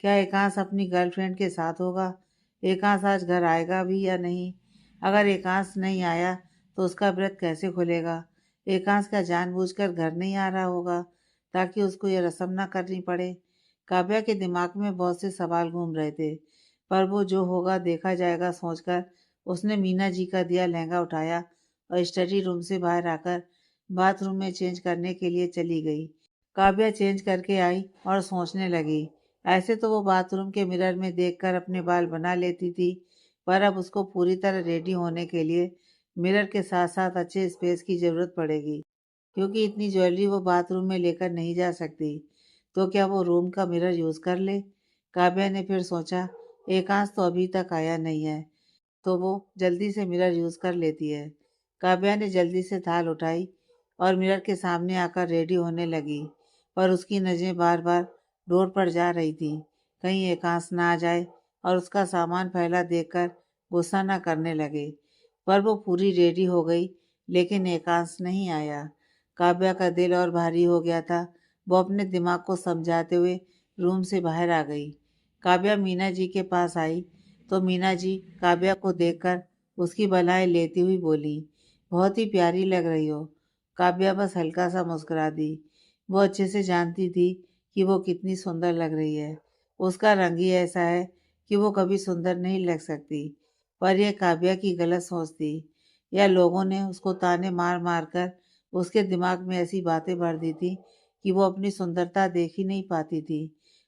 क्या एकांश अपनी गर्लफ्रेंड के साथ होगा? एकांश आज घर आएगा भी या नहीं? अगर एकांश नहीं आया तो उसका व्रत कैसे खुलेगा? एकांश क्या जानबूझकर घर नहीं आ रहा होगा ताकि उसको यह रस्म ना करनी पड़े? काव्या के दिमाग में बहुत से सवाल घूम रहे थे, पर वो जो होगा देखा जाएगा सोचकर उसने मीना जी का दिया लहंगा उठाया और स्टडी रूम से बाहर आकर बाथरूम में चेंज करने के लिए चली गई। काव्या चेंज करके आई और सोचने लगी। ऐसे तो वो बाथरूम के मिरर में देखकर अपने बाल बना लेती थी, पर अब उसको पूरी तरह रेडी होने के लिए मिरर के साथ साथ अच्छे स्पेस की ज़रूरत पड़ेगी, क्योंकि इतनी ज्वेलरी वो बाथरूम में लेकर नहीं जा सकती। तो क्या वो रूम का मिरर यूज़ कर ले? काव्या ने फिर सोचा, एकांश तो अभी तक आया नहीं है, तो वो जल्दी से मिरर यूज़ कर लेती है। काव्या ने जल्दी से थाल उठाई और मिरर के सामने आकर रेडी होने लगी, पर उसकी नज़रें बार बार डोर पर जा रही थी, कहीं एकांश ना आ जाए और उसका सामान फैला देखकर गुस्सा ना करने लगे। पर वो पूरी रेडी हो गई, लेकिन एकांश नहीं आया। काव्या का दिल और भारी हो गया था। वो अपने दिमाग को समझाते हुए रूम से बाहर आ गई। काव्या मीना जी के पास आई तो मीना जी काव्या को देखकर उसकी बलाएं लेती हुई बोली, बहुत ही प्यारी लग रही हो। काव्या बस हल्का सा मुस्कुरा दी। वो अच्छे से जानती थी कि वो कितनी सुंदर लग रही है। उसका रंग ही ऐसा है कि वो कभी सुंदर नहीं लग सकती। पर यह काव्या की गलत सोच थी, या लोगों ने उसको ताने मार मार कर उसके दिमाग में ऐसी बातें भर दी थी कि वो अपनी सुंदरता देख ही नहीं पाती थी।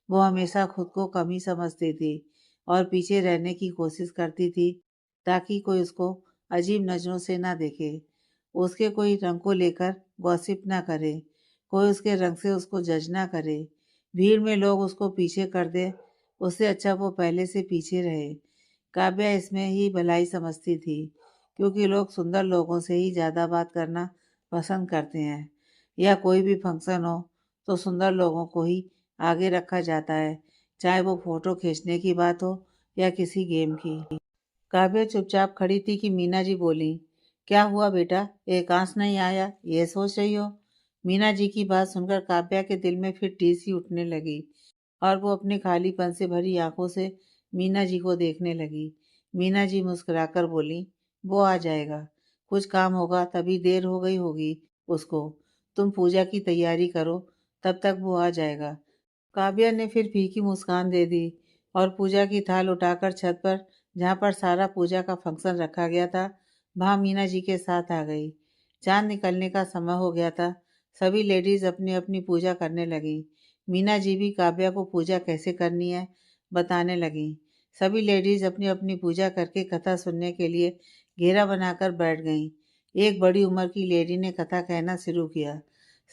वो हमेशा खुद को कमी समझती थी और पीछे रहने की कोशिश करती थी ताकि कोई उसको अजीब नज़रों से ना देखे, उसके कोई रंग को लेकर गॉसिप ना करे, कोई उसके रंग से उसको जज ना करे। भीड़ में लोग उसको पीछे कर दे, उससे अच्छा वो पहले से पीछे रहे। काव्या इसमें ही भलाई समझती थी, क्योंकि लोग सुंदर लोगों से ही ज़्यादा बात करना पसंद करते हैं, या कोई भी फंक्शन हो तो सुंदर लोगों को ही आगे रखा जाता है, चाहे वो फोटो खींचने की बात हो या किसी गेम की। काव्या चुपचाप खड़ी थी कि मीना जी बोली, क्या हुआ बेटा, एकांश नहीं आया, ये सोच रही हो? मीना जी की बात सुनकर काव्या के दिल में फिर टीस ही उठने लगी और वो अपने खालीपन से भरी आंखों से मीना जी को देखने लगी। मीना जी मुस्कुराकर बोली, वो आ जाएगा, कुछ काम होगा तभी देर हो गई होगी उसको। तुम पूजा की तैयारी करो, तब तक वो आ जाएगा। काव्या ने फिर फीकी मुस्कान दे दी और पूजा की थाल उठाकर छत पर, जहाँ पर सारा पूजा का फंक्शन रखा गया था, वहाँ मीना जी के साथ आ गई। चांद निकलने का समय हो गया था। सभी लेडीज अपनी अपनी पूजा करने लगी। मीना जी भी काव्या को पूजा कैसे करनी है बताने लगी। सभी लेडीज अपनी अपनी पूजा करके कथा सुनने के लिए घेरा बनाकर बैठ गईं। एक बड़ी उम्र की लेडी ने कथा कहना शुरू किया।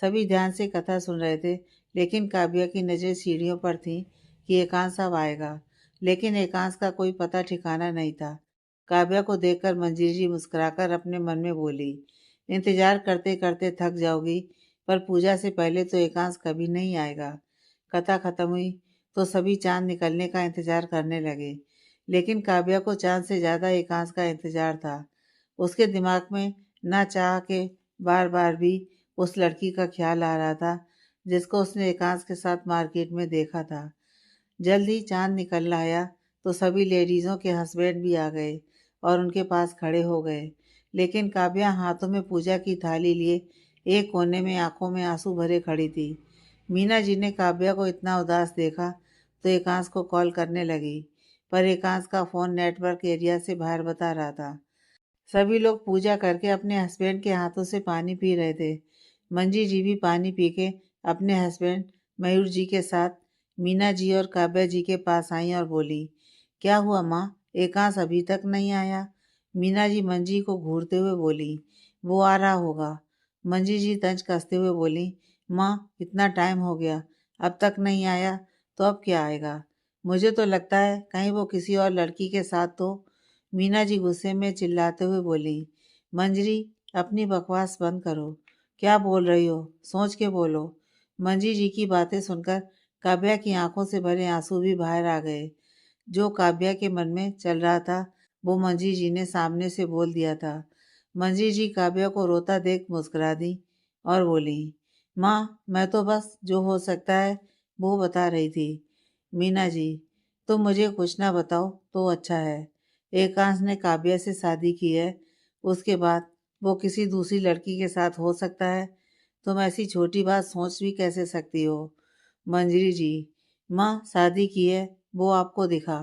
सभी ध्यान से कथा सुन रहे थे, लेकिन काव्या की नज़र सीढ़ियों पर थी कि एकांश अब आएगा, लेकिन एकांश का कोई पता ठिकाना नहीं था। काव्या को देखकर मंजीरी जी मुस्कुराकर अपने मन में बोली, इंतजार करते करते थक जाओगी, पर पूजा से पहले तो एकांश कभी नहीं आएगा। कथा खत्म हुई तो सभी चांद निकलने का इंतजार करने लगे, लेकिन काव्या को चांद से ज़्यादा एकांश का इंतजार था। उसके दिमाग में ना चाह के बार बार भी उस लड़की का ख्याल आ रहा था जिसको उसने एकांश के साथ मार्केट में देखा था। जल्द ही चांद निकल आया तो सभी लेडीज़ों के हस्बैंड भी आ गए और उनके पास खड़े हो गए, लेकिन काव्या हाथों में पूजा की थाली लिए एक कोने में आंखों में आंसू भरे खड़ी थी। मीना जी ने काव्या को इतना उदास देखा तो एकांश को कॉल करने लगी, पर एकांश का फ़ोन नेटवर्क एरिया से बाहर बता रहा था। सभी लोग पूजा करके अपने हस्बैंड के हाथों से पानी पी रहे थे मंजी जी भी पानी पी के अपने हस्बैंड मयूर जी के साथ मीना जी और काव्या जी के पास आई और बोली, क्या हुआ माँ, एकांश अभी तक नहीं आया? मीना जी मंजी को घूरते हुए बोली, वो आ रहा होगा। मंजी जी तंज कसते हुए बोली, माँ इतना टाइम हो गया, अब तक नहीं आया तो अब क्या आएगा? मुझे तो लगता है कहीं वो किसी और लड़की के साथ तो। मीना जी गुस्से में चिल्लाते हुए बोली, मंजरी अपनी बकवास बंद करो, क्या बोल रही हो, सोच के बोलो। मंजी जी की बातें सुनकर काव्या की आंखों से भरे आंसू भी बाहर आ गए। जो काव्या के मन में चल रहा था वो मंजी जी ने सामने से बोल दिया था। मंजी जी काव्या को रोता देख मुस्कुरा दी और बोली, माँ मैं तो बस जो हो सकता है वो बता रही थी। मीना जी तुम मुझे कुछ ना बताओ तो अच्छा है। एकांश ने काव्या से शादी की है, उसके बाद वो किसी दूसरी लड़की के साथ हो सकता है। तुम ऐसी छोटी बात सोच भी कैसे सकती हो? मंजरी जी, माँ शादी की है वो आपको दिखा,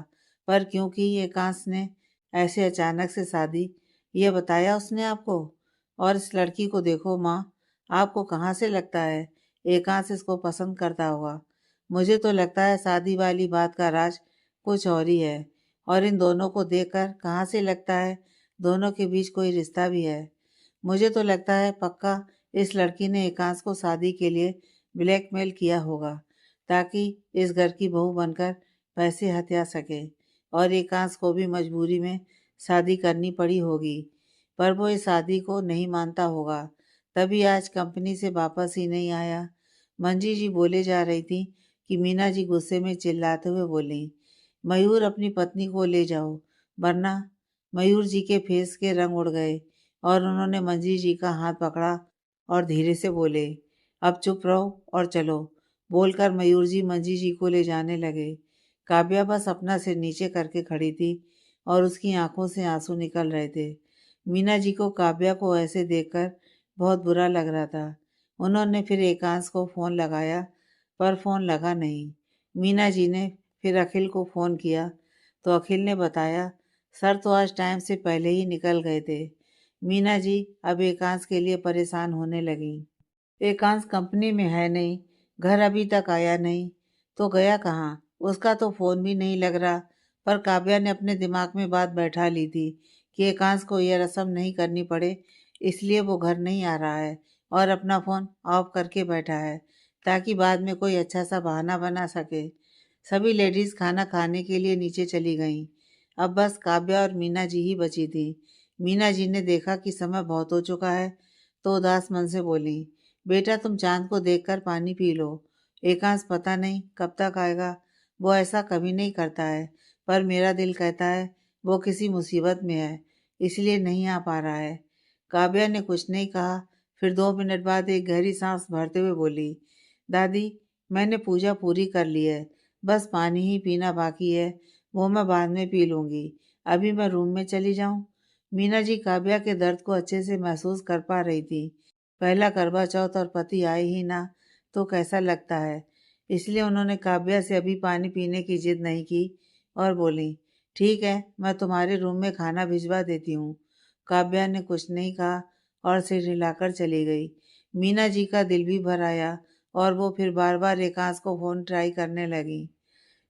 पर क्योंकि एकांश ने ऐसे अचानक से शादी, ये बताया उसने आपको? और इस लड़की को देखो माँ, आपको कहाँ से लगता है एकांश इसको पसंद करता होगा? मुझे तो लगता है शादी वाली बात का राज कुछ और ही है। और इन दोनों को देखकर कहाँ से लगता है दोनों के बीच कोई रिश्ता भी है। मुझे तो लगता है पक्का इस लड़की ने एकांश को शादी के लिए ब्लैकमेल किया होगा, ताकि इस घर की बहू बनकर पैसे हथिया सके और एकांश को भी मजबूरी में शादी करनी पड़ी होगी। पर वो इस शादी को नहीं मानता होगा, तभी आज कंपनी से वापस ही नहीं आया। मंजी जी बोले जा रही थी कि मीना जी गुस्से में चिल्लाते हुए बोली, मयूर अपनी पत्नी को ले जाओ, वरना। मयूर जी के फेस के रंग उड़ गए और उन्होंने मंजी जी का हाथ पकड़ा और धीरे से बोले, अब चुप रहो और चलो। बोलकर मयूर जी मंजी जी को ले जाने लगे। काव्या बस अपना सिर नीचे करके खड़ी थी और उसकी आंखों से आंसू निकल रहे थे। मीना जी को काव्या को ऐसे देखकर बहुत बुरा लग रहा था। उन्होंने फिर एकांश को फ़ोन लगाया, पर फ़ोन लगा नहीं। मीना जी ने फिर अखिल को फ़ोन किया तो अखिल ने बताया, सर तो आज टाइम से पहले ही निकल गए थे। मीना जी अब एकांश के लिए परेशान होने लगी। एकांश कंपनी में है नहीं, घर अभी तक आया नहीं, तो गया कहाँ? उसका तो फ़ोन भी नहीं लग रहा। पर काव्या ने अपने दिमाग में बात बैठा ली थी कि एकांश को यह रस्म नहीं करनी पड़े, इसलिए वो घर नहीं आ रहा है और अपना फ़ोन ऑफ करके बैठा है, ताकि बाद में कोई अच्छा सा बहाना बना सके। सभी लेडीज़ खाना खाने के लिए नीचे चली गईं। अब बस काव्या और मीना जी ही बची थी। मीना जी ने देखा कि समय बहुत हो चुका है, तो उदास मन से बोली, बेटा तुम चांद को देखकर पानी पी लो। एकांश पता नहीं कब तक आएगा, वो ऐसा कभी नहीं करता है, पर मेरा दिल कहता है वो किसी मुसीबत में है, इसलिए नहीं आ पा रहा है। काव्या ने कुछ नहीं कहा, फिर 2 मिनट बाद एक गहरी सांस भरते हुए बोली, दादी मैंने पूजा पूरी कर ली है, बस पानी ही पीना बाकी है, वो मैं बाद में पी लूँगी। अभी मैं रूम में चली जाऊँ? मीना जी काव्या के दर्द को अच्छे से महसूस कर पा रही थी। पहला करवा चौथ और पति आए ही ना तो कैसा लगता है, इसलिए उन्होंने काव्या से अभी पानी पीने की जिद नहीं की और बोली, ठीक है मैं तुम्हारे रूम में खाना भिजवा देती हूँ। काव्या ने कुछ नहीं कहा और सिर हिलाकर चली गई। मीना जी का दिल भी भर आया और वो फिर बार बार एकांश को फ़ोन ट्राई करने लगी।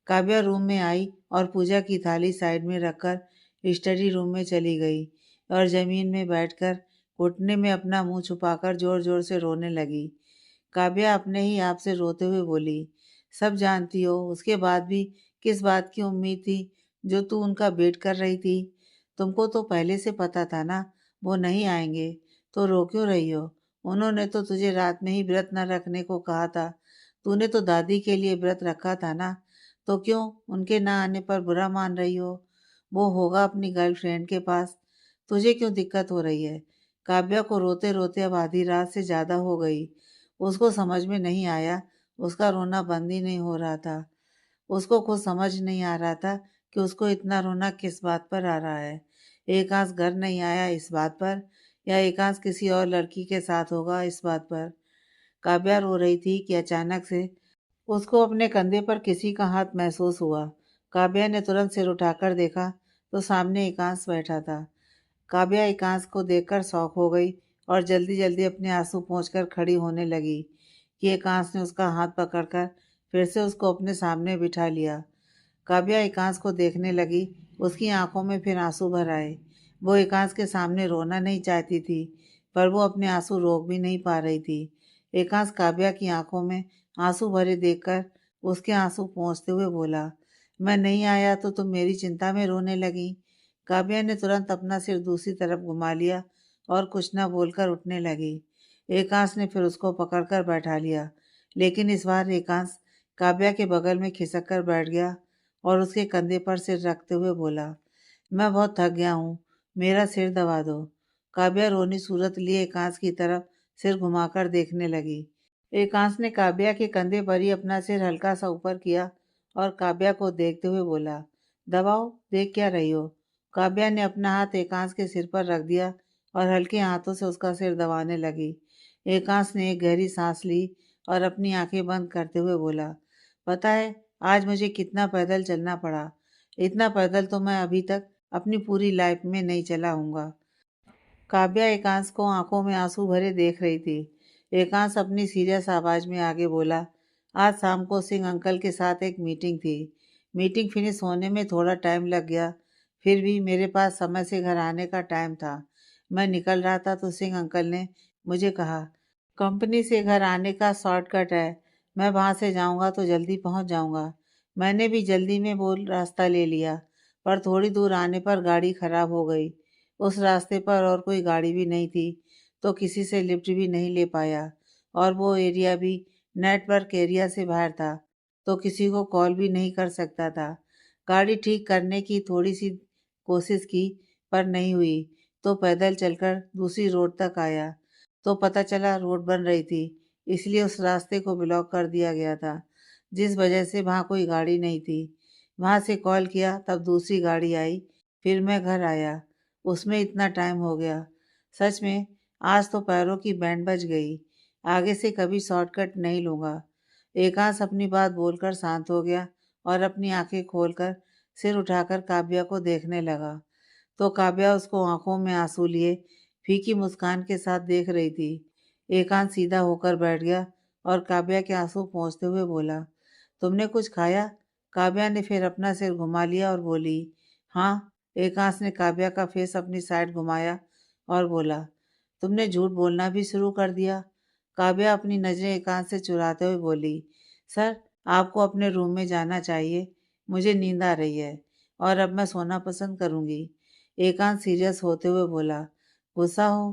काव्या रूम में आई और पूजा की थाली साइड में रखकर स्टडी रूम में चली गई और ज़मीन में बैठकर घुटने में अपना मुंह छुपाकर ज़ोर ज़ोर से रोने लगी। काव्या अपने ही आप से रोते हुए बोली, सब जानती हो उसके बाद भी किस बात की उम्मीद थी जो तू उनका वेट कर रही थी? तुमको तो पहले से पता था ना वो नहीं आएंगे, तो रो क्यों रही हो? उन्होंने तो तुझे रात में ही व्रत न रखने को कहा था। तूने तो दादी के लिए व्रत रखा था ना, तो क्यों उनके ना आने पर बुरा मान रही हो? वो होगा अपनी गर्लफ्रेंड के पास, तुझे क्यों दिक्कत हो रही है? काव्या को रोते रोते अब आधी रात से ज़्यादा हो गई। उसको समझ में नहीं आया, उसका रोना बंद ही नहीं हो रहा था। उसको खुद समझ नहीं आ रहा था कि उसको इतना रोना किस बात पर आ रहा है। एकांश घर नहीं आया इस बात पर, या एकांश किसी और लड़की के साथ होगा इस बात पर। काव्या रो रही थी कि अचानक से उसको अपने कंधे पर किसी का हाथ महसूस हुआ। काव्या ने तुरंत सिर उठाकर देखा तो सामने एकांश बैठा था। काव्या एकांश को देखकर शॉक हो गई और जल्दी जल्दी अपने आंसू पोंछकर खड़ी होने लगी कि एकांश ने उसका हाथ पकड़कर फिर से उसको अपने सामने बिठा लिया। काव्या एकांश को देखने लगी। उसकी आंखों में फिर आंसू भर आए। वो एकांश के सामने रोना नहीं चाहती थी, पर वो अपने आंसू रोक भी नहीं पा रही थी। एकांश काव्या की आंखों में आंसू भरे देखकर उसके आंसू पोंछते हुए बोला, मैं नहीं आया तो तुम मेरी चिंता में रोने लगी। काव्या ने तुरंत अपना सिर दूसरी तरफ घुमा लिया और कुछ न बोलकर उठने लगी। एकांश ने फिर उसको पकड़कर बैठा लिया, लेकिन इस बार एकांश काव्या के बगल में खिसक कर बैठ गया और उसके कंधे पर सिर रखते हुए बोला, मैं बहुत थक गया हूँ, मेरा सिर दबा दो। काव्या रोनी सूरत लिए एकांश की तरफ सिर घुमाकर देखने लगी। एकांश ने काव्या के कंधे पर ही अपना सिर हल्का सा ऊपर किया और काव्या को देखते हुए बोला, दबाओ, देख क्या रही हो। काव्या ने अपना हाथ एकांश के सिर पर रख दिया और हल्के हाथों से उसका सिर दबाने लगी। एकांश ने एक गहरी सांस ली और अपनी आंखें बंद करते हुए बोला, पता है आज मुझे कितना पैदल चलना पड़ा। इतना पैदल तो मैं अभी तक अपनी पूरी लाइफ में नहीं चला हूँगा। काव्या एकांश को आंखों में आंसू भरे देख रही थी। एकांश अपनी सीरियस आवाज में आगे बोला, आज शाम को सिंह अंकल के साथ एक मीटिंग थी। मीटिंग फिनिश होने में थोड़ा टाइम लग गया, फिर भी मेरे पास समय से घर आने का टाइम था। मैं निकल रहा था तो सिंह अंकल ने मुझे कहा, कंपनी से घर आने का शॉर्टकट है, मैं वहाँ से जाऊँगा तो जल्दी पहुँच जाऊँगा। मैंने भी जल्दी में वो रास्ता ले लिया, पर थोड़ी दूर आने पर गाड़ी खराब हो गई। उस रास्ते पर और कोई गाड़ी भी नहीं थी, तो किसी से लिफ्ट भी नहीं ले पाया और वो एरिया भी नेटवर्क एरिया से बाहर था, तो किसी को कॉल भी नहीं कर सकता था। गाड़ी ठीक करने की थोड़ी सी कोशिश की, पर नहीं हुई, तो पैदल चलकर दूसरी रोड तक आया, तो पता चला रोड बन रही थी, इसलिए उस रास्ते को ब्लॉक कर दिया गया था, जिस वजह से वहाँ कोई गाड़ी नहीं थी। वहाँ से कॉल किया, तब दूसरी गाड़ी आई, फिर मैं घर आया, उसमें इतना टाइम हो गया। सच में आज तो पैरों की बैंड बज गई। आगे से कभी शॉर्टकट नहीं लूँगा। एकांश अपनी बात बोलकर शांत हो गया और अपनी आंखें खोलकर सिर उठाकर काव्या को देखने लगा, तो काव्या उसको आंखों में आंसू लिए फीकी मुस्कान के साथ देख रही थी। एकांत सीधा होकर बैठ गया और काव्या के आंसू पोंछते हुए बोला, तुमने कुछ खाया? काव्या ने फिर अपना सिर घुमा लिया और बोली, हाँ। एकांश ने काव्या का फेस अपनी साइड घुमाया और बोला, तुमने झूठ बोलना भी शुरू कर दिया। काव्या अपनी नजरें एकांश से चुराते हुए बोली, सर, आपको अपने रूम में जाना चाहिए, मुझे नींद आ रही है और अब मैं सोना पसंद करूंगी। एकांश सीरियस होते हुए बोला, गुस्सा हो?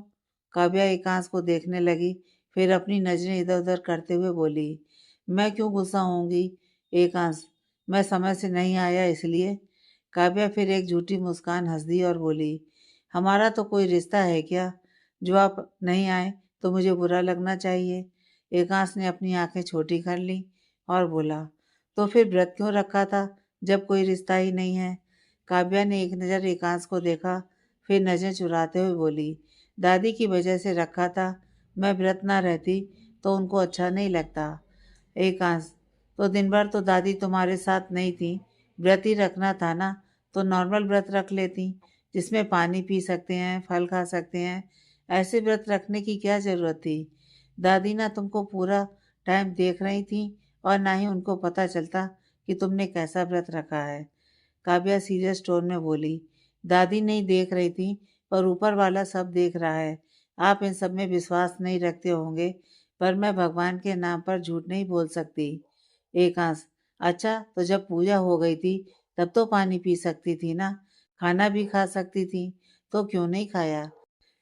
काव्या एकांश को देखने लगी, फिर अपनी नजरें इधर उधर करते हुए बोली, मैं क्यों गुस्सा होऊंगी? एकांश, मैं समय से नहीं आया इसलिए। काव्या फिर एक झूठी मुस्कान हंस दी और बोली, हमारा तो कोई रिश्ता है क्या जो आप नहीं आए तो मुझे बुरा लगना चाहिए। एकांश ने अपनी आंखें छोटी कर ली और बोला, तो फिर व्रत क्यों रखा था जब कोई रिश्ता ही नहीं है। काव्या ने एक नज़र एकांश को देखा, फिर नज़र चुराते हुए बोली, दादी की वजह से रखा था, मैं व्रत ना रहती तो उनको अच्छा नहीं लगता। एकांश, तो दिन भर तो दादी तुम्हारे साथ नहीं थी, व्रत ही रखना था ना, तो नॉर्मल व्रत रख लेती, जिसमें पानी पी सकते हैं, फल खा सकते हैं। ऐसे व्रत रखने की क्या ज़रूरत थी? दादी ना तुमको पूरा टाइम देख रही थी और ना ही उनको पता चलता कि तुमने कैसा व्रत रखा है। काव्या सीरियस टोन में बोली, दादी नहीं देख रही थी, पर ऊपर वाला सब देख रहा है। आप इन सब में विश्वास नहीं रखते होंगे, पर मैं भगवान के नाम पर झूठ नहीं बोल सकती। एकांश, अच्छा, तो जब पूजा हो गई थी तब तो पानी पी सकती थी ना, खाना भी खा सकती थी, तो क्यों नहीं खाया?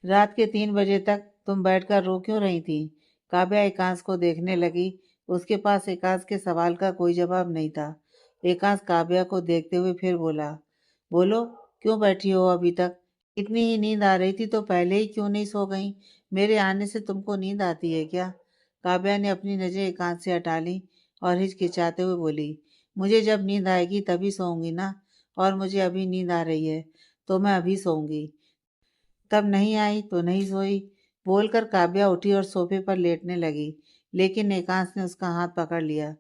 रात के 3 बजे तक तुम बैठकर रो क्यों रही थी? काव्या एकांश को देखने लगी। उसके पास एकांश के सवाल का कोई जवाब नहीं था। एकांश काव्या को देखते हुए फिर बोला, बोलो, क्यों बैठी हो अभी तक? इतनी ही नींद आ रही थी तो पहले ही क्यों नहीं सो गई? मेरे आने से तुमको नींद आती है क्या? काव्या ने अपनी नज़र एकांश से हटा ली और हिचकिचाते हुए बोली, मुझे जब नींद आएगी तभी सोऊंगी ना, और मुझे अभी नींद आ रही है तो मैं अभी सोऊंगी। तब नहीं आई तो नहीं सोई। बोलकर काव्या उठी और सोफे पर लेटने लगी, लेकिन एकांश ने उसका हाथ पकड़ लिया।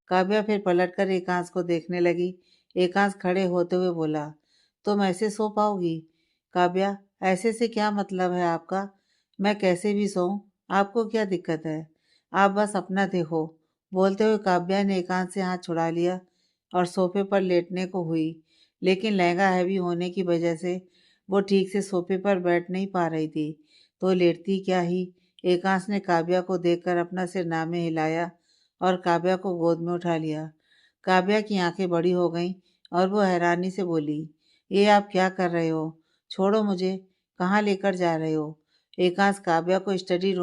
काव्या फिर पलटकर एकांश को देखने लगी। एकांश खड़े होते हुए बोला, तुम ऐसे सो पाओगी? काव्या, ऐसे से क्या मतलब है आपका? मैं कैसे भी सोऊं, आपको क्या दिक्कत है? आप बस अपना देखो। बोलते हुए काव्या ने एकांत से हाथ छुड़ा लिया और सोफे पर लेटने को हुई, लेकिन लहंगा हैवी होने की वजह से वो ठीक से सोफे पर बैठ नहीं पा रही थी। तो लेटती क्या ही। एकांत ने काव्या को देखकर अपना सिर नामे हिलाया और काव्या को गोद में उठा लिया। काव्या की आंखें बड़ी हो गईं और वो हैरानी से बोली, ये आप क्या कर रहे हो? छोड़ो मुझे, कहाँ लेकर जा रहे हो? एकांश काव्या को स्टडी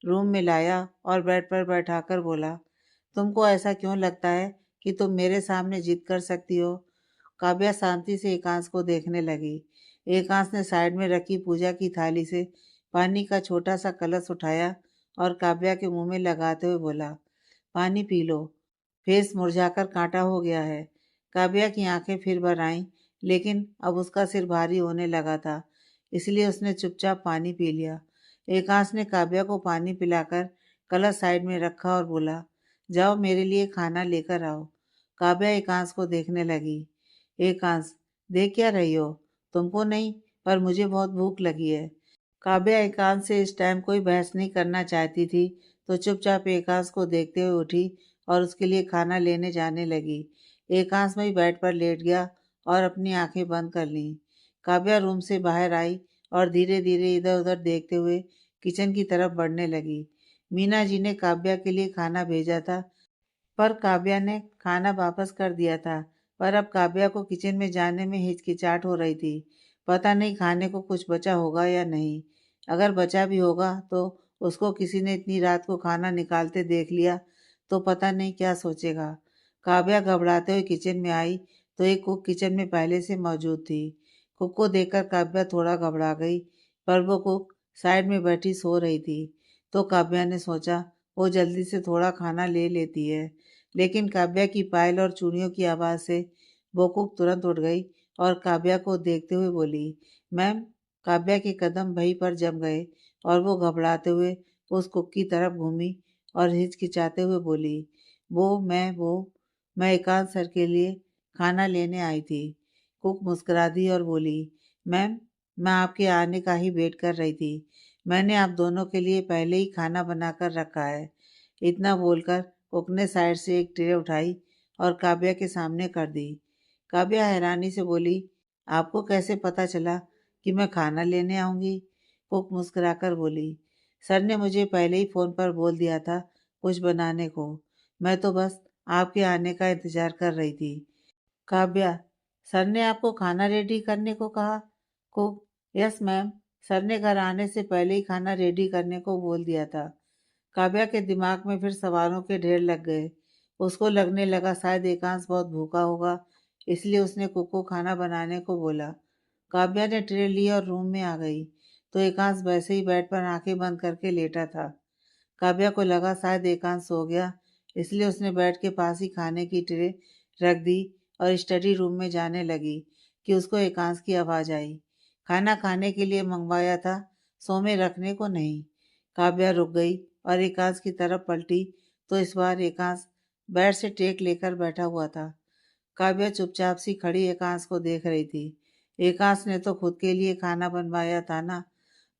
रूम में लाया और बेड पर बैठाकर बोला, तुमको ऐसा क्यों लगता है कि तुम मेरे सामने जिद कर सकती हो? काव्या शांति से एकांश को देखने लगी। एकांश ने साइड में रखी पूजा की थाली से पानी का छोटा सा कलश उठाया और काव्या के मुंह में लगाते हुए बोला, पानी पी लो, फेस मुरझाकर कांटा हो गया है। काव्या की आंखें फिर भर आईं, लेकिन अब उसका सिर भारी होने लगा था, इसलिए उसने चुपचाप पानी पी लिया। एकांश ने काव्या को पानी पिलाकर कलश साइड में रखा और बोला, जाओ मेरे लिए खाना लेकर आओ। काव्या एकांश को देखने लगी। एकांश, देख क्या रही हो? तुमको नहीं, पर मुझे बहुत भूख लगी है। काव्या एकांश से इस टाइम कोई बहस नहीं करना चाहती थी, तो चुपचाप एकांश को देखते हुए उठी और उसके लिए खाना लेने जाने लगी। एकांश वहीं बेड पर लेट गया और अपनी आंखें बंद कर लीं। काव्या रूम से बाहर आई और धीरे धीरे इधर उधर देखते हुए किचन की तरफ बढ़ने लगी। मीना जी ने काव्या के लिए खाना भेजा था, पर काव्या ने खाना वापस कर दिया था। पर अब काव्या को किचन में जाने में हिचकिचाहट हो रही थी। पता नहीं खाने को कुछ बचा होगा या नहीं। अगर बचा भी होगा तो उसको किसी ने इतनी रात को खाना निकालते देख लिया तो पता नहीं क्या सोचेगा। काव्या घबराते हुए किचन में आई तो एक कुक किचन में पहले से मौजूद थी। कुक को देखकर काव्या थोड़ा घबरा गई, पर वो कुक साइड में बैठी सो रही थी। तो काव्या ने सोचा वो जल्दी से थोड़ा खाना ले लेती है, लेकिन काव्या की पायल और चूड़ियों की आवाज़ से वो कुक तुरंत उठ गई और काव्या को देखते हुए बोली, मैम। काव्या के कदम वहीं पर जम गए और वो घबराते हुए उस कुक की तरफ घूमी और हिचकिचाते हुए बोली, मैं एकांत सर के लिए खाना लेने आई थी। कुक मुस्कुरा दी और बोली, मैम, मैं आपके आने का ही वेट कर रही थी। मैंने आप दोनों के लिए पहले ही खाना बनाकर रखा है। इतना बोलकर कुक ने साइड से एक ट्रे उठाई और काव्या के सामने कर दी। काव्या हैरानी से बोली, आपको कैसे पता चला कि मैं खाना लेने आऊंगी? कुक मुस्कुराकर बोली, सर ने मुझे पहले ही फ़ोन पर बोल दिया था कुछ बनाने को। मैं तो बस आपके आने का इंतज़ार कर रही थी। काव्या, सर ने आपको खाना रेडी करने को कहा? कुक, यस मैम, सर ने घर आने से पहले ही खाना रेडी करने को बोल दिया था। काव्या के दिमाग में फिर सवालों के ढेर लग गए। उसको लगने लगा शायद एकांश बहुत भूखा होगा, इसलिए उसने कुक को खाना बनाने को बोला। काव्या ने ट्रे ली और रूम में आ गई, तो एकांश वैसे ही बेड पर आंखें बंद करके लेटा था। काव्या को लगा शायद एकांश सो गया, इसलिए उसने बेड के पास ही खाने की ट्रे रख दी और स्टडी रूम में जाने लगी कि उसको एकांश की आवाज़ आई। खाना खाने के लिए मंगवाया था, सो में रखने को नहीं। काव्या रुक गई और एकांश की तरफ पलटी तो इस बार एकांश बेड से टेक लेकर बैठा हुआ था। काव्या चुपचाप सी खड़ी एकांश को देख रही थी। एकांश ने तो खुद के लिए खाना बनवाया था ना,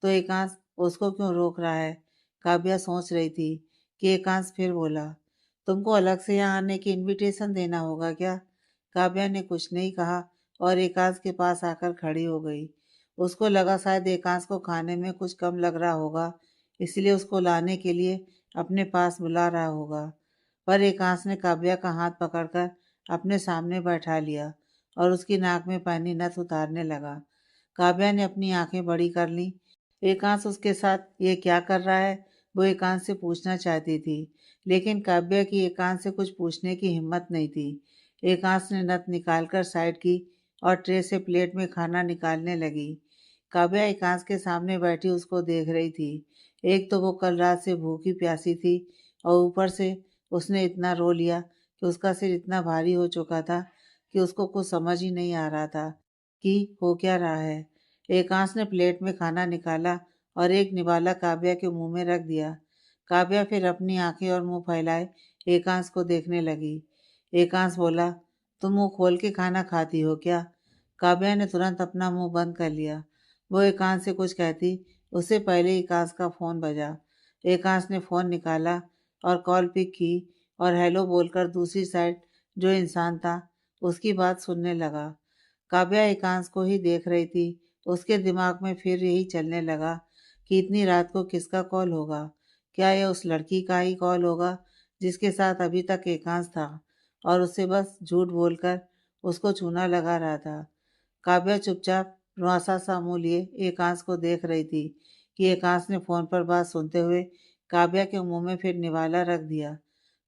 तो एकांश उसको क्यों रोक रहा है? काव्या सोच रही थी कि एकांश फिर बोला, तुमको अलग से यहाँ आने की इनविटेशन देना होगा क्या? काव्या ने कुछ नहीं कहा और एकांश के पास आकर खड़ी हो गई। उसको लगा शायद एकांश को खाने में कुछ कम लग रहा होगा, इसलिए उसको लाने के लिए अपने पास बुला रहा होगा। पर एकांश ने काव्या का हाथ पकड़कर अपने सामने बैठा लिया और उसकी नाक में पहनी नथ उतारने लगा। काव्या ने अपनी आंखें बड़ी कर लीं। एकांश उसके साथ ये क्या कर रहा है, वो एकांश से पूछना चाहती थी, लेकिन काव्या की एकांश से कुछ पूछने की हिम्मत नहीं थी। एकांश ने नथ निकालकर साइड की और ट्रे से प्लेट में खाना निकालने लगी। काव्या एकांश के सामने बैठी उसको देख रही थी। एक तो वो कल रात से भूखी प्यासी थी और ऊपर से उसने इतना रो लिया कि उसका सिर इतना भारी हो चुका था कि उसको कुछ समझ ही नहीं आ रहा था कि हो क्या रहा है। एकांश ने प्लेट में खाना निकाला और एक निवाला काव्या के मुंह में रख दिया। काव्या फिर अपनी आंखें और मुंह फैलाए एकांश को देखने लगी। एकांश बोला, तुम मुंह खोल के खाना खाती हो क्या? काव्या ने तुरंत अपना मुंह बंद कर लिया। वो एकांश से कुछ कहती, उससे पहले ही एकांश का फ़ोन बजा। एकांश ने फ़ोन निकाला और कॉल पिक की और हेलो बोलकर दूसरी साइड जो इंसान था उसकी बात सुनने लगा। काव्या एकांश को ही देख रही थी। उसके दिमाग में फिर यही चलने लगा कि इतनी रात को किसका कॉल होगा। क्या यह उस लड़की का ही कॉल होगा जिसके साथ अभी तक एकांश था और उससे बस झूठ बोलकर उसको चूना लगा रहा था। काव्या चुपचाप रुआसा सा मुंह लिए एकांश को देख रही थी कि एकांश ने फोन पर बात सुनते हुए काव्या के मुंह में फिर निवाला रख दिया।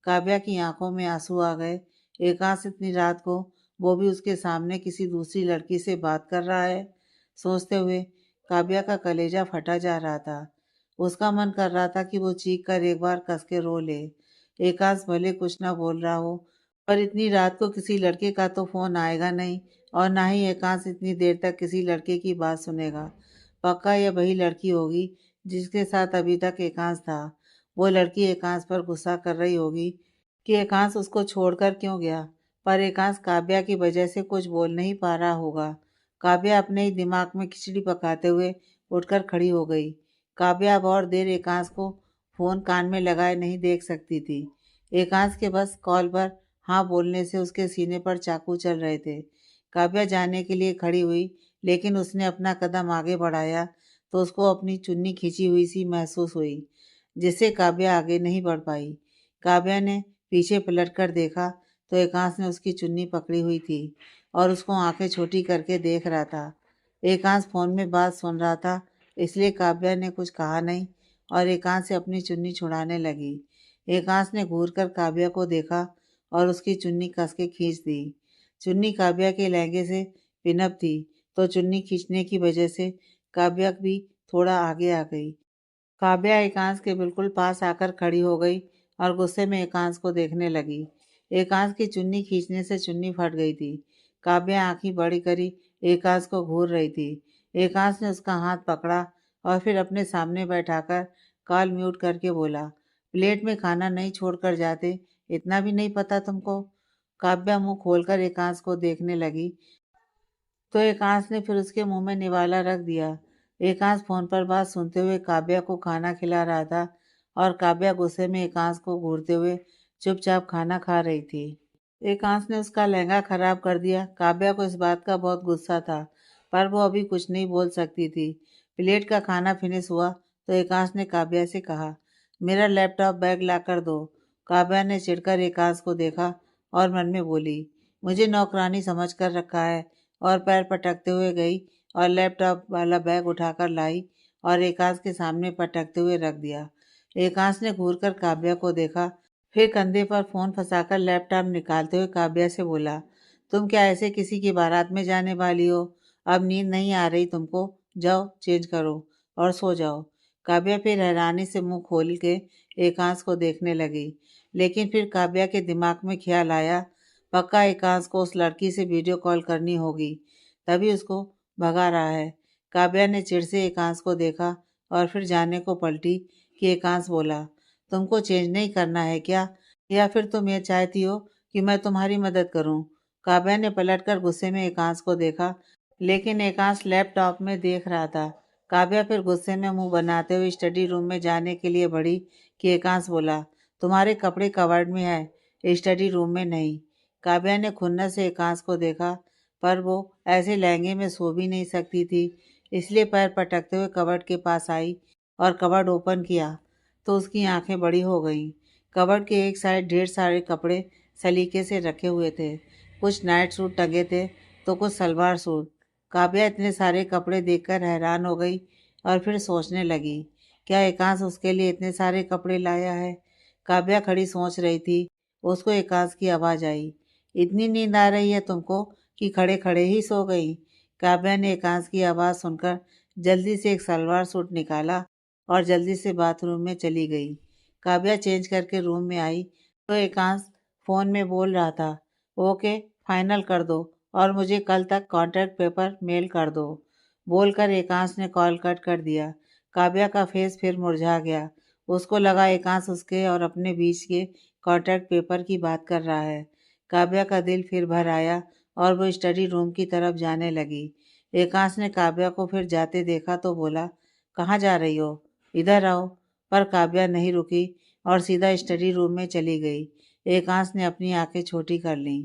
काव्या की आंखों में आंसू आ गए। एकांश इतनी रात को, वो भी उसके सामने किसी दूसरी लड़की से बात कर रहा है, सोचते हुए काव्या का कलेजा फटा जा रहा था। उसका मन कर रहा था कि वो चीख कर एक बार कस के रो ले। एकांश भले कुछ ना बोल रहा हो, पर इतनी रात को किसी लड़के का तो फोन आएगा नहीं और ना ही एकांश इतनी देर तक किसी लड़के की बात सुनेगा। पक्का यह वही लड़की होगी जिसके साथ अभी तक एकांश था। वो लड़की एकांश पर गुस्सा कर रही होगी कि एकांश उसको छोड़कर क्यों गया, पर एकांश काव्या की वजह से कुछ बोल नहीं पा रहा होगा। काव्या अपने ही दिमाग में खिचड़ी पकाते हुए उठकर खड़ी हो गई। काव्या अब और देर एकांश को फोन कान में लगाए नहीं देख सकती थी। एकांश के बस कॉल पर हाँ बोलने से उसके सीने पर चाकू चल रहे थे। काव्या जाने के लिए खड़ी हुई, लेकिन उसने अपना कदम आगे बढ़ाया तो उसको अपनी चुन्नी खींची हुई सी महसूस हुई, जिससे काव्या आगे नहीं बढ़ पाई। काव्या ने पीछे पलट कर देखा तो एकांश ने उसकी चुन्नी पकड़ी हुई थी और उसको आंखें छोटी करके देख रहा था। एकांश फोन में बात सुन रहा था, इसलिए काव्या ने कुछ कहा नहीं और एकांश से अपनी चुन्नी छुड़ाने लगी। एकांश ने घूर कर काव्या को देखा और उसकी चुन्नी कस के खींच दी। चुन्नी काव्या के लहंगे से पिनअप थी, तो चुन्नी खींचने की वजह से काव्या भी थोड़ा आगे आ गई। काव्या एकांश के बिल्कुल पास आकर खड़ी हो गई और गुस्से में एकांश को देखने लगी। एकांश की चुन्नी खींचने से चुन्नी फट गई थी। काव्या आंखें बड़ी करी एकांश को घूर रही थी। एकांश ने उसका हाथ पकड़ा और फिर अपने सामने बैठाकर कॉल म्यूट करके बोला, प्लेट में खाना नहीं छोड़कर जाते, इतना भी नहीं पता तुमको। काव्या मुंह खोलकर एकांश को देखने लगी तो एकांश ने फिर उसके मुंह में निवाला रख दिया। एकांश फोन पर बात सुनते हुए काव्या को खाना खिला रहा था और काव्या गुस्से में एकांश को घूरते हुए चुपचाप खाना खा रही थी। एकांश ने उसका लहंगा खराब कर दिया। काव्या को इस बात का बहुत गुस्सा था, पर वो अभी कुछ नहीं बोल सकती थी। प्लेट का खाना फिनिश हुआ तो एकांश ने काव्या से कहा, मेरा लैपटॉप बैग ला कर दो। काव्या ने चिढ़कर एकांश को देखा और मन में बोली, मुझे नौकरानी समझ कर रखा है, और पैर पटकते हुए गई और लैपटॉप वाला बैग उठाकर लाई और एकांश के सामने पटकते हुए रख दिया। एकांश ने घूरकर काव्या को देखा, फिर कंधे पर फोन फंसाकर लैपटॉप निकालते हुए काव्या से बोला, तुम क्या ऐसे किसी की बारात में जाने वाली हो? अब नींद नहीं आ रही तुमको? जाओ चेंज करो और सो जाओ। काव्या फिर हैरानी से मुंह खोल के एकांश को देखने लगी, लेकिन फिर काव्या के दिमाग में ख्याल आया, पक्का एकांश को उस लड़की से वीडियो कॉल करनी होगी, तभी उसको भगा रहा है। काव्या ने चिढ़ से एकांश को देखा और फिर जाने को पलटी कि एकांश बोला, तुमको चेंज नहीं करना है क्या, या फिर तुम ये चाहती हो कि मैं तुम्हारी मदद करूं? काव्या ने पलटकर गुस्से में एकांश को देखा, लेकिन एकांश लैपटॉप में देख रहा था। काव्या फिर गुस्से में मुंह बनाते हुए स्टडी रूम में जाने के लिए बढ़ी कि एकांश बोला, तुम्हारे कपड़े कवर्ड में है, स्टडी रूम में नहीं। काव्या ने खुन्नस से एकांश को देखा, पर वो ऐसे लहंगे में सो भी नहीं सकती थी, इसलिए पैर पटकते हुए कबर्ड के पास आई और कबर्ड ओपन किया तो उसकी आंखें बड़ी हो गईं। कबर्ड के एक साइड ढेर सारे कपड़े सलीके से रखे हुए थे। कुछ नाइट सूट टंगे थे तो कुछ सलवार सूट। काव्या इतने सारे कपड़े देखकर हैरान हो गई और फिर सोचने लगी, क्या एकांश उसके लिए इतने सारे कपड़े लाया है? काव्या खड़ी सोच रही थी, उसको एकांश की आवाज़ आई, इतनी नींद आ रही है तुमको कि खड़े खड़े ही सो गई? काव्या ने एकांश की आवाज़ सुनकर जल्दी से एक सलवार सूट निकाला और जल्दी से बाथरूम में चली गई। काव्या चेंज करके रूम में आई तो एकांश फ़ोन में बोल रहा था, ओके फाइनल कर दो और मुझे कल तक कॉन्ट्रैक्ट पेपर मेल कर दो। बोलकर एकांश ने कॉल कट कर दिया। काव्या का फेस फिर मुरझा गया। उसको लगा एकांश उसके और अपने बीच के कॉन्ट्रैक्ट पेपर की बात कर रहा है। काव्या का दिल फिर भर आया और वो स्टडी रूम की तरफ जाने लगी। एकांश ने काव्या को फिर जाते देखा तो बोला, कहाँ जा रही हो? इधर आओ। पर काव्या नहीं रुकी और सीधा स्टडी रूम में चली गई। एकांश ने अपनी आंखें छोटी कर लीं।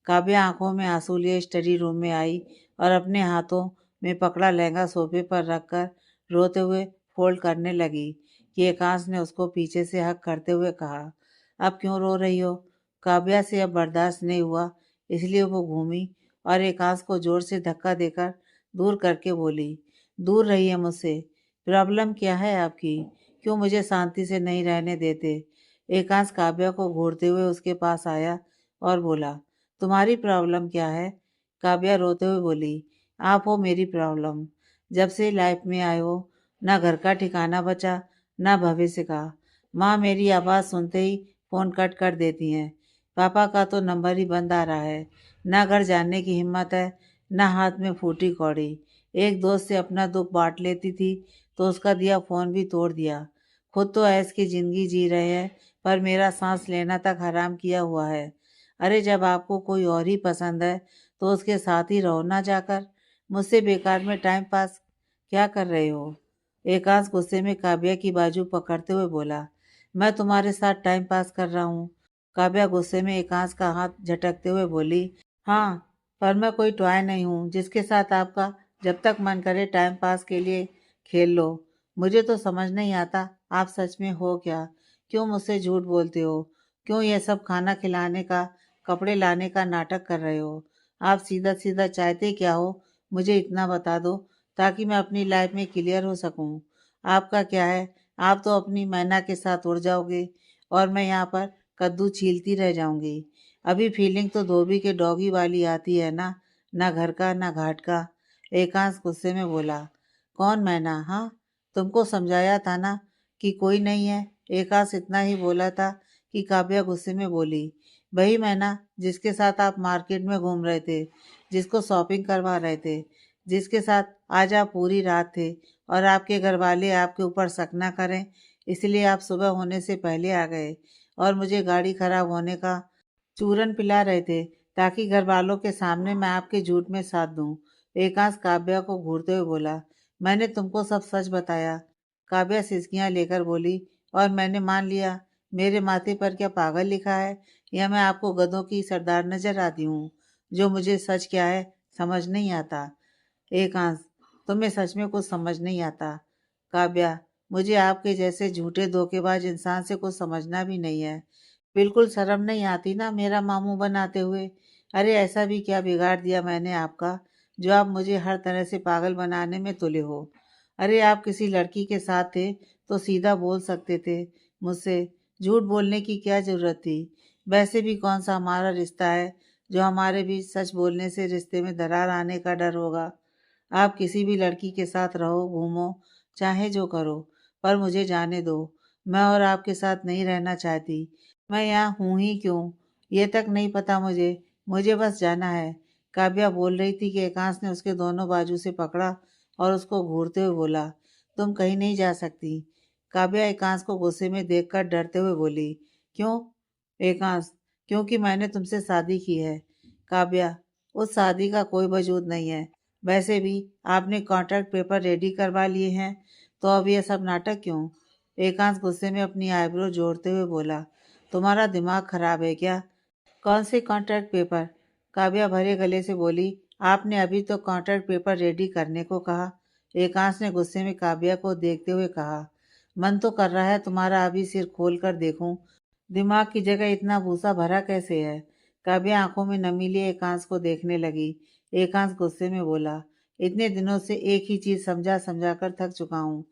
काव्या आंखों में आंसू लिए स्टडी रूम में आई और अपने हाथों में पकड़ा लहंगा सोफे पर रखकर रोते हुए फोल्ड करने लगी कि एकांश ने उसको पीछे से हक करते हुए कहा, अब क्यों रो रही हो? काव्या से अब बर्दाश्त नहीं हुआ, इसलिए वो घूमी और एकांश को जोर से धक्का देकर दूर करके बोली, दूर रहिए मुझसे। प्रॉब्लम क्या है आपकी? क्यों मुझे शांति से नहीं रहने देते? एकांश काव्या को घूरते हुए उसके पास आया और बोला, तुम्हारी प्रॉब्लम क्या है? काव्या रोते हुए बोली, आप हो मेरी प्रॉब्लम। जब से लाइफ में आए हो, ना घर का ठिकाना बचा, ना भविष्य का। माँ मेरी आवाज़ सुनते ही फ़ोन कट कर देती हैं। पापा का तो नंबर ही बंद आ रहा है। ना घर जाने की हिम्मत है, ना हाथ में फूटी कौड़ी। एक दोस्त से अपना दुख बांट लेती थी तो उसका दिया फ़ोन भी तोड़ दिया। खुद तो ऐश की ज़िंदगी जी रहे हैं, पर मेरा सांस लेना तक हराम किया हुआ है। अरे जब आपको कोई और ही पसंद है तो उसके साथ ही रहो ना जाकर। मुझसे बेकार में टाइम पास क्या कर रहे हो? एकांश गुस्से में काव्या की बाजू पकड़ते हुए बोला, मैं तुम्हारे साथ टाइम पास कर रहा हूँ। काव्या गुस्से में एकांश का हाथ झटकते हुए बोली, हाँ, पर मैं कोई टॉय नहीं हूँ जिसके साथ आपका जब तक मन करे टाइम पास के लिए खेल लो। मुझे तो समझ नहीं आता आप सच में हो क्या? क्यों मुझसे झूठ बोलते हो? क्यों ये सब खाना खिलाने का, कपड़े लाने का नाटक कर रहे हो? आप सीधा सीधा चाहते क्या हो? मुझे इतना बता दो ताकि मैं अपनी लाइफ में क्लियर हो सकूं। आपका क्या है? आप तो अपनी मैना के साथ उड़ जाओगे और मैं यहाँ पर कद्दू छीलती रह जाऊंगी। अभी फीलिंग तो धोबी के डॉगी वाली आती है ना, ना घर का ना घाट का। एकांश गुस्से में बोला, कौन मैना? हाँ, तुमको समझाया था ना कि कोई नहीं है। एकांश इतना ही बोला था कि काव्या गुस्से में बोली, वही मैना जिसके साथ आप मार्केट में घूम रहे थे, जिसको शॉपिंग करवा रहे थे, जिसके साथ आज आप पूरी रात थे और आपके घर वाले आपके ऊपर शक ना करें इसलिए आप सुबह होने से पहले आ गए और मुझे गाड़ी खराब होने का चूरन पिला रहे थे ताकि घर वालों के सामने मैं आपके झूठ में साथ दूं। एकांश काव्या को घूरते हुए बोला, मैंने तुमको सब सच बताया। काव्या सिसकियां लेकर बोली, और मैंने मान लिया। मेरे माथे पर क्या पागल लिखा है या मैं आपको गधों की सरदार नजर आती हूँ? जो मुझे सच क्या है समझ नहीं आता। एकांश, तुम्हें सच में कुछ समझ नहीं आता। काव्या, मुझे आपके जैसे झूठे धोखेबाज इंसान से कुछ समझना भी नहीं है। बिल्कुल शर्म नहीं आती ना मेरा मामू बनाते हुए? अरे ऐसा भी क्या बिगाड़ दिया मैंने आपका जो आप मुझे हर तरह से पागल बनाने में तुले हो? अरे आप किसी लड़की के साथ थे तो सीधा बोल सकते थे मुझसे। झूठ बोलने की क्या जरूरत थी? वैसे भी कौन सा हमारा रिश्ता है जो हमारे बीच सच बोलने से रिश्ते में दरार आने का डर होगा? आप किसी भी लड़की के साथ रहो, घूमो, चाहे जो करो, पर मुझे जाने दो। मैं और आपके साथ नहीं रहना चाहती। मैं यहाँ हूँ ही क्यों, ये तक नहीं पता मुझे। मुझे बस जाना है। काव्या बोल रही थी कि एकांश ने उसके दोनों बाजू से पकड़ा और उसको घूरते हुए बोला, तुम कहीं नहीं जा सकती। काव्या एकांश को गुस्से में देखकर डरते हुए बोली, क्यों? एकांश, क्योंकि मैंने तुमसे शादी की है। काव्या, उस शादी का कोई वजूद नहीं है। वैसे भी आपने कॉन्ट्रैक्ट पेपर रेडी करवा लिए हैं तो अब ये सब नाटक क्यों? एकांश गुस्से में अपनी आईब्रो जोड़ते हुए बोला, तुम्हारा दिमाग खराब है क्या? कौन से कॉन्ट्रैक्ट पेपर? काव्या भरे गले से बोली, आपने अभी तो कॉन्ट्रैक्ट पेपर रेडी करने को कहा। एकांश ने गुस्से में काव्या को देखते हुए कहा, मन तो कर रहा है तुम्हारा अभी सिर खोल कर देखूं। दिमाग की जगह इतना भूसा भरा कैसे है? काव्या आंखों में नमी लिए एकांश को देखने लगी। एकांश गुस्से में बोला, इतने दिनों से एक ही चीज समझा समझा कर थक चुका हूँ।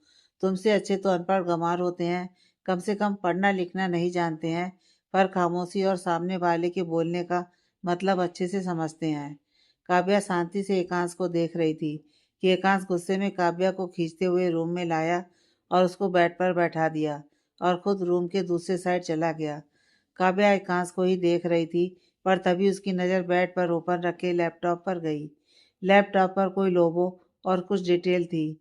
तुमसे अच्छे तो अनपढ़ गंवार होते हैं, कम से कम पढ़ना लिखना नहीं जानते हैं, पर खामोशी और सामने वाले के बोलने का मतलब अच्छे से समझते हैं। काव्या शांति से एकांश को देख रही थी कि एकांश गुस्से में काव्या को खींचते हुए रूम में लाया और उसको बेड पर बैठा दिया और खुद रूम के दूसरे साइड चला गया। काव्या एकांश को ही देख रही थी, पर तभी उसकी नज़र बेड पर ओपन रखे लैपटॉप पर गई। लैपटॉप पर कोई लोगो और कुछ डिटेल थी।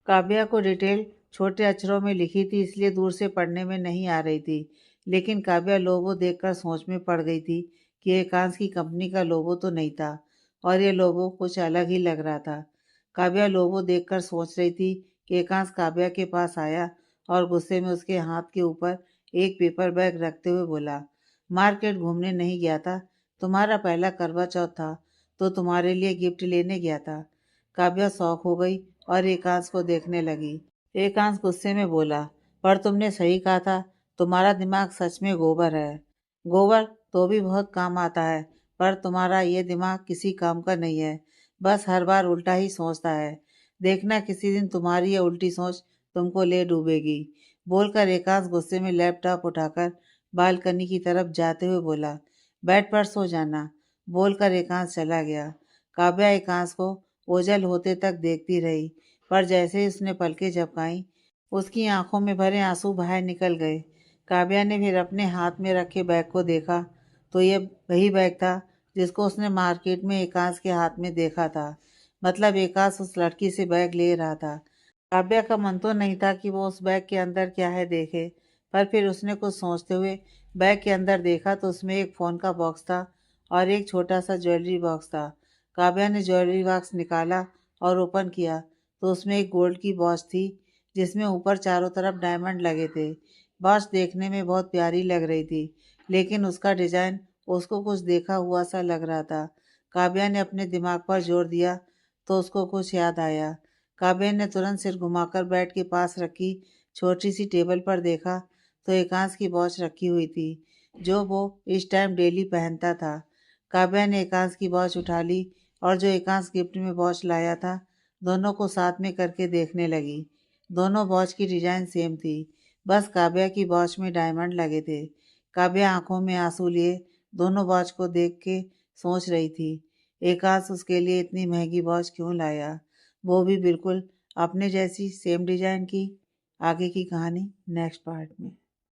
काव्या को डिटेल छोटे अक्षरों में लिखी थी इसलिए दूर से पढ़ने में नहीं आ रही थी, लेकिन काव्या लोगो देखकर सोच में पड़ गई थी कि एकांश की कंपनी का लोगो तो नहीं था और ये लोगो कुछ अलग ही लग रहा था। काव्या लोगो देखकर सोच रही थी कि एकांश काव्या के पास आया और गुस्से में उसके हाथ के ऊपर एक पेपर बैग रखते हुए बोला, मार्केट घूमने नहीं गया था, तुम्हारा पहला करवा चौथ था तो तुम्हारे लिए गिफ्ट लेने गया था। काव्या शौक हो गई और एकांश को देखने लगी। एकांश गुस्से में बोला, पर तुमने सही कहा था, तुम्हारा दिमाग सच में गोबर है। गोबर तो भी बहुत काम आता है, पर तुम्हारा ये दिमाग किसी काम का नहीं है, बस हर बार उल्टा ही सोचता है। देखना किसी दिन तुम्हारी ये उल्टी सोच तुमको ले डूबेगी। बोलकर एकांश गुस्से में लैपटॉप उठाकर बालकनी की तरफ जाते हुए बोला, बेड पर सो जाना। बोलकर एकांश चला गया। काव्या एकांश को ओझल होते तक देखती रही, पर जैसे ही उसने पलकें झपकाईं, उसकी आंखों में भरे आंसू बाहर निकल गए। काव्या ने फिर अपने हाथ में रखे बैग को देखा तो ये वही बैग था जिसको उसने मार्केट में एकांश के हाथ में देखा था। मतलब एकांश उस लड़की से बैग ले रहा था। काव्या का मन तो नहीं था कि वो उस बैग के अंदर क्या है देखे, पर फिर उसने कुछ सोचते हुए बैग के अंदर देखा तो उसमें एक फ़ोन का बॉक्स था और एक छोटा सा ज्वेलरी बॉक्स था। काव्या ने ज्वेलरी बॉक्स निकाला और ओपन किया तो उसमें एक गोल्ड की वॉच थी जिसमें ऊपर चारों तरफ डायमंड लगे थे। वॉच देखने में बहुत प्यारी लग रही थी, लेकिन उसका डिज़ाइन उसको कुछ देखा हुआ सा लग रहा था। काव्या ने अपने दिमाग पर जोर दिया तो उसको कुछ याद आया। काव्या ने तुरंत सिर घुमाकर बेड के पास रखी छोटी सी टेबल पर देखा तो एकांश की वॉच रखी हुई थी जो वो इस टाइम डेली पहनता था। काव्या ने एकांश की वॉच उठा ली और जो एकांश गिफ्ट में वॉच लाया था दोनों को साथ में करके देखने लगी। दोनों वॉच की डिजाइन सेम थी, बस काव्या की वॉच में डायमंड लगे थे। काव्या आंखों में आंसू लिए दोनों वॉच को देख के सोच रही थी, एकांश उसके लिए इतनी महंगी वॉच क्यों लाया, वो भी बिल्कुल अपने जैसी सेम डिजाइन की। आगे की कहानी नेक्स्ट पार्ट में।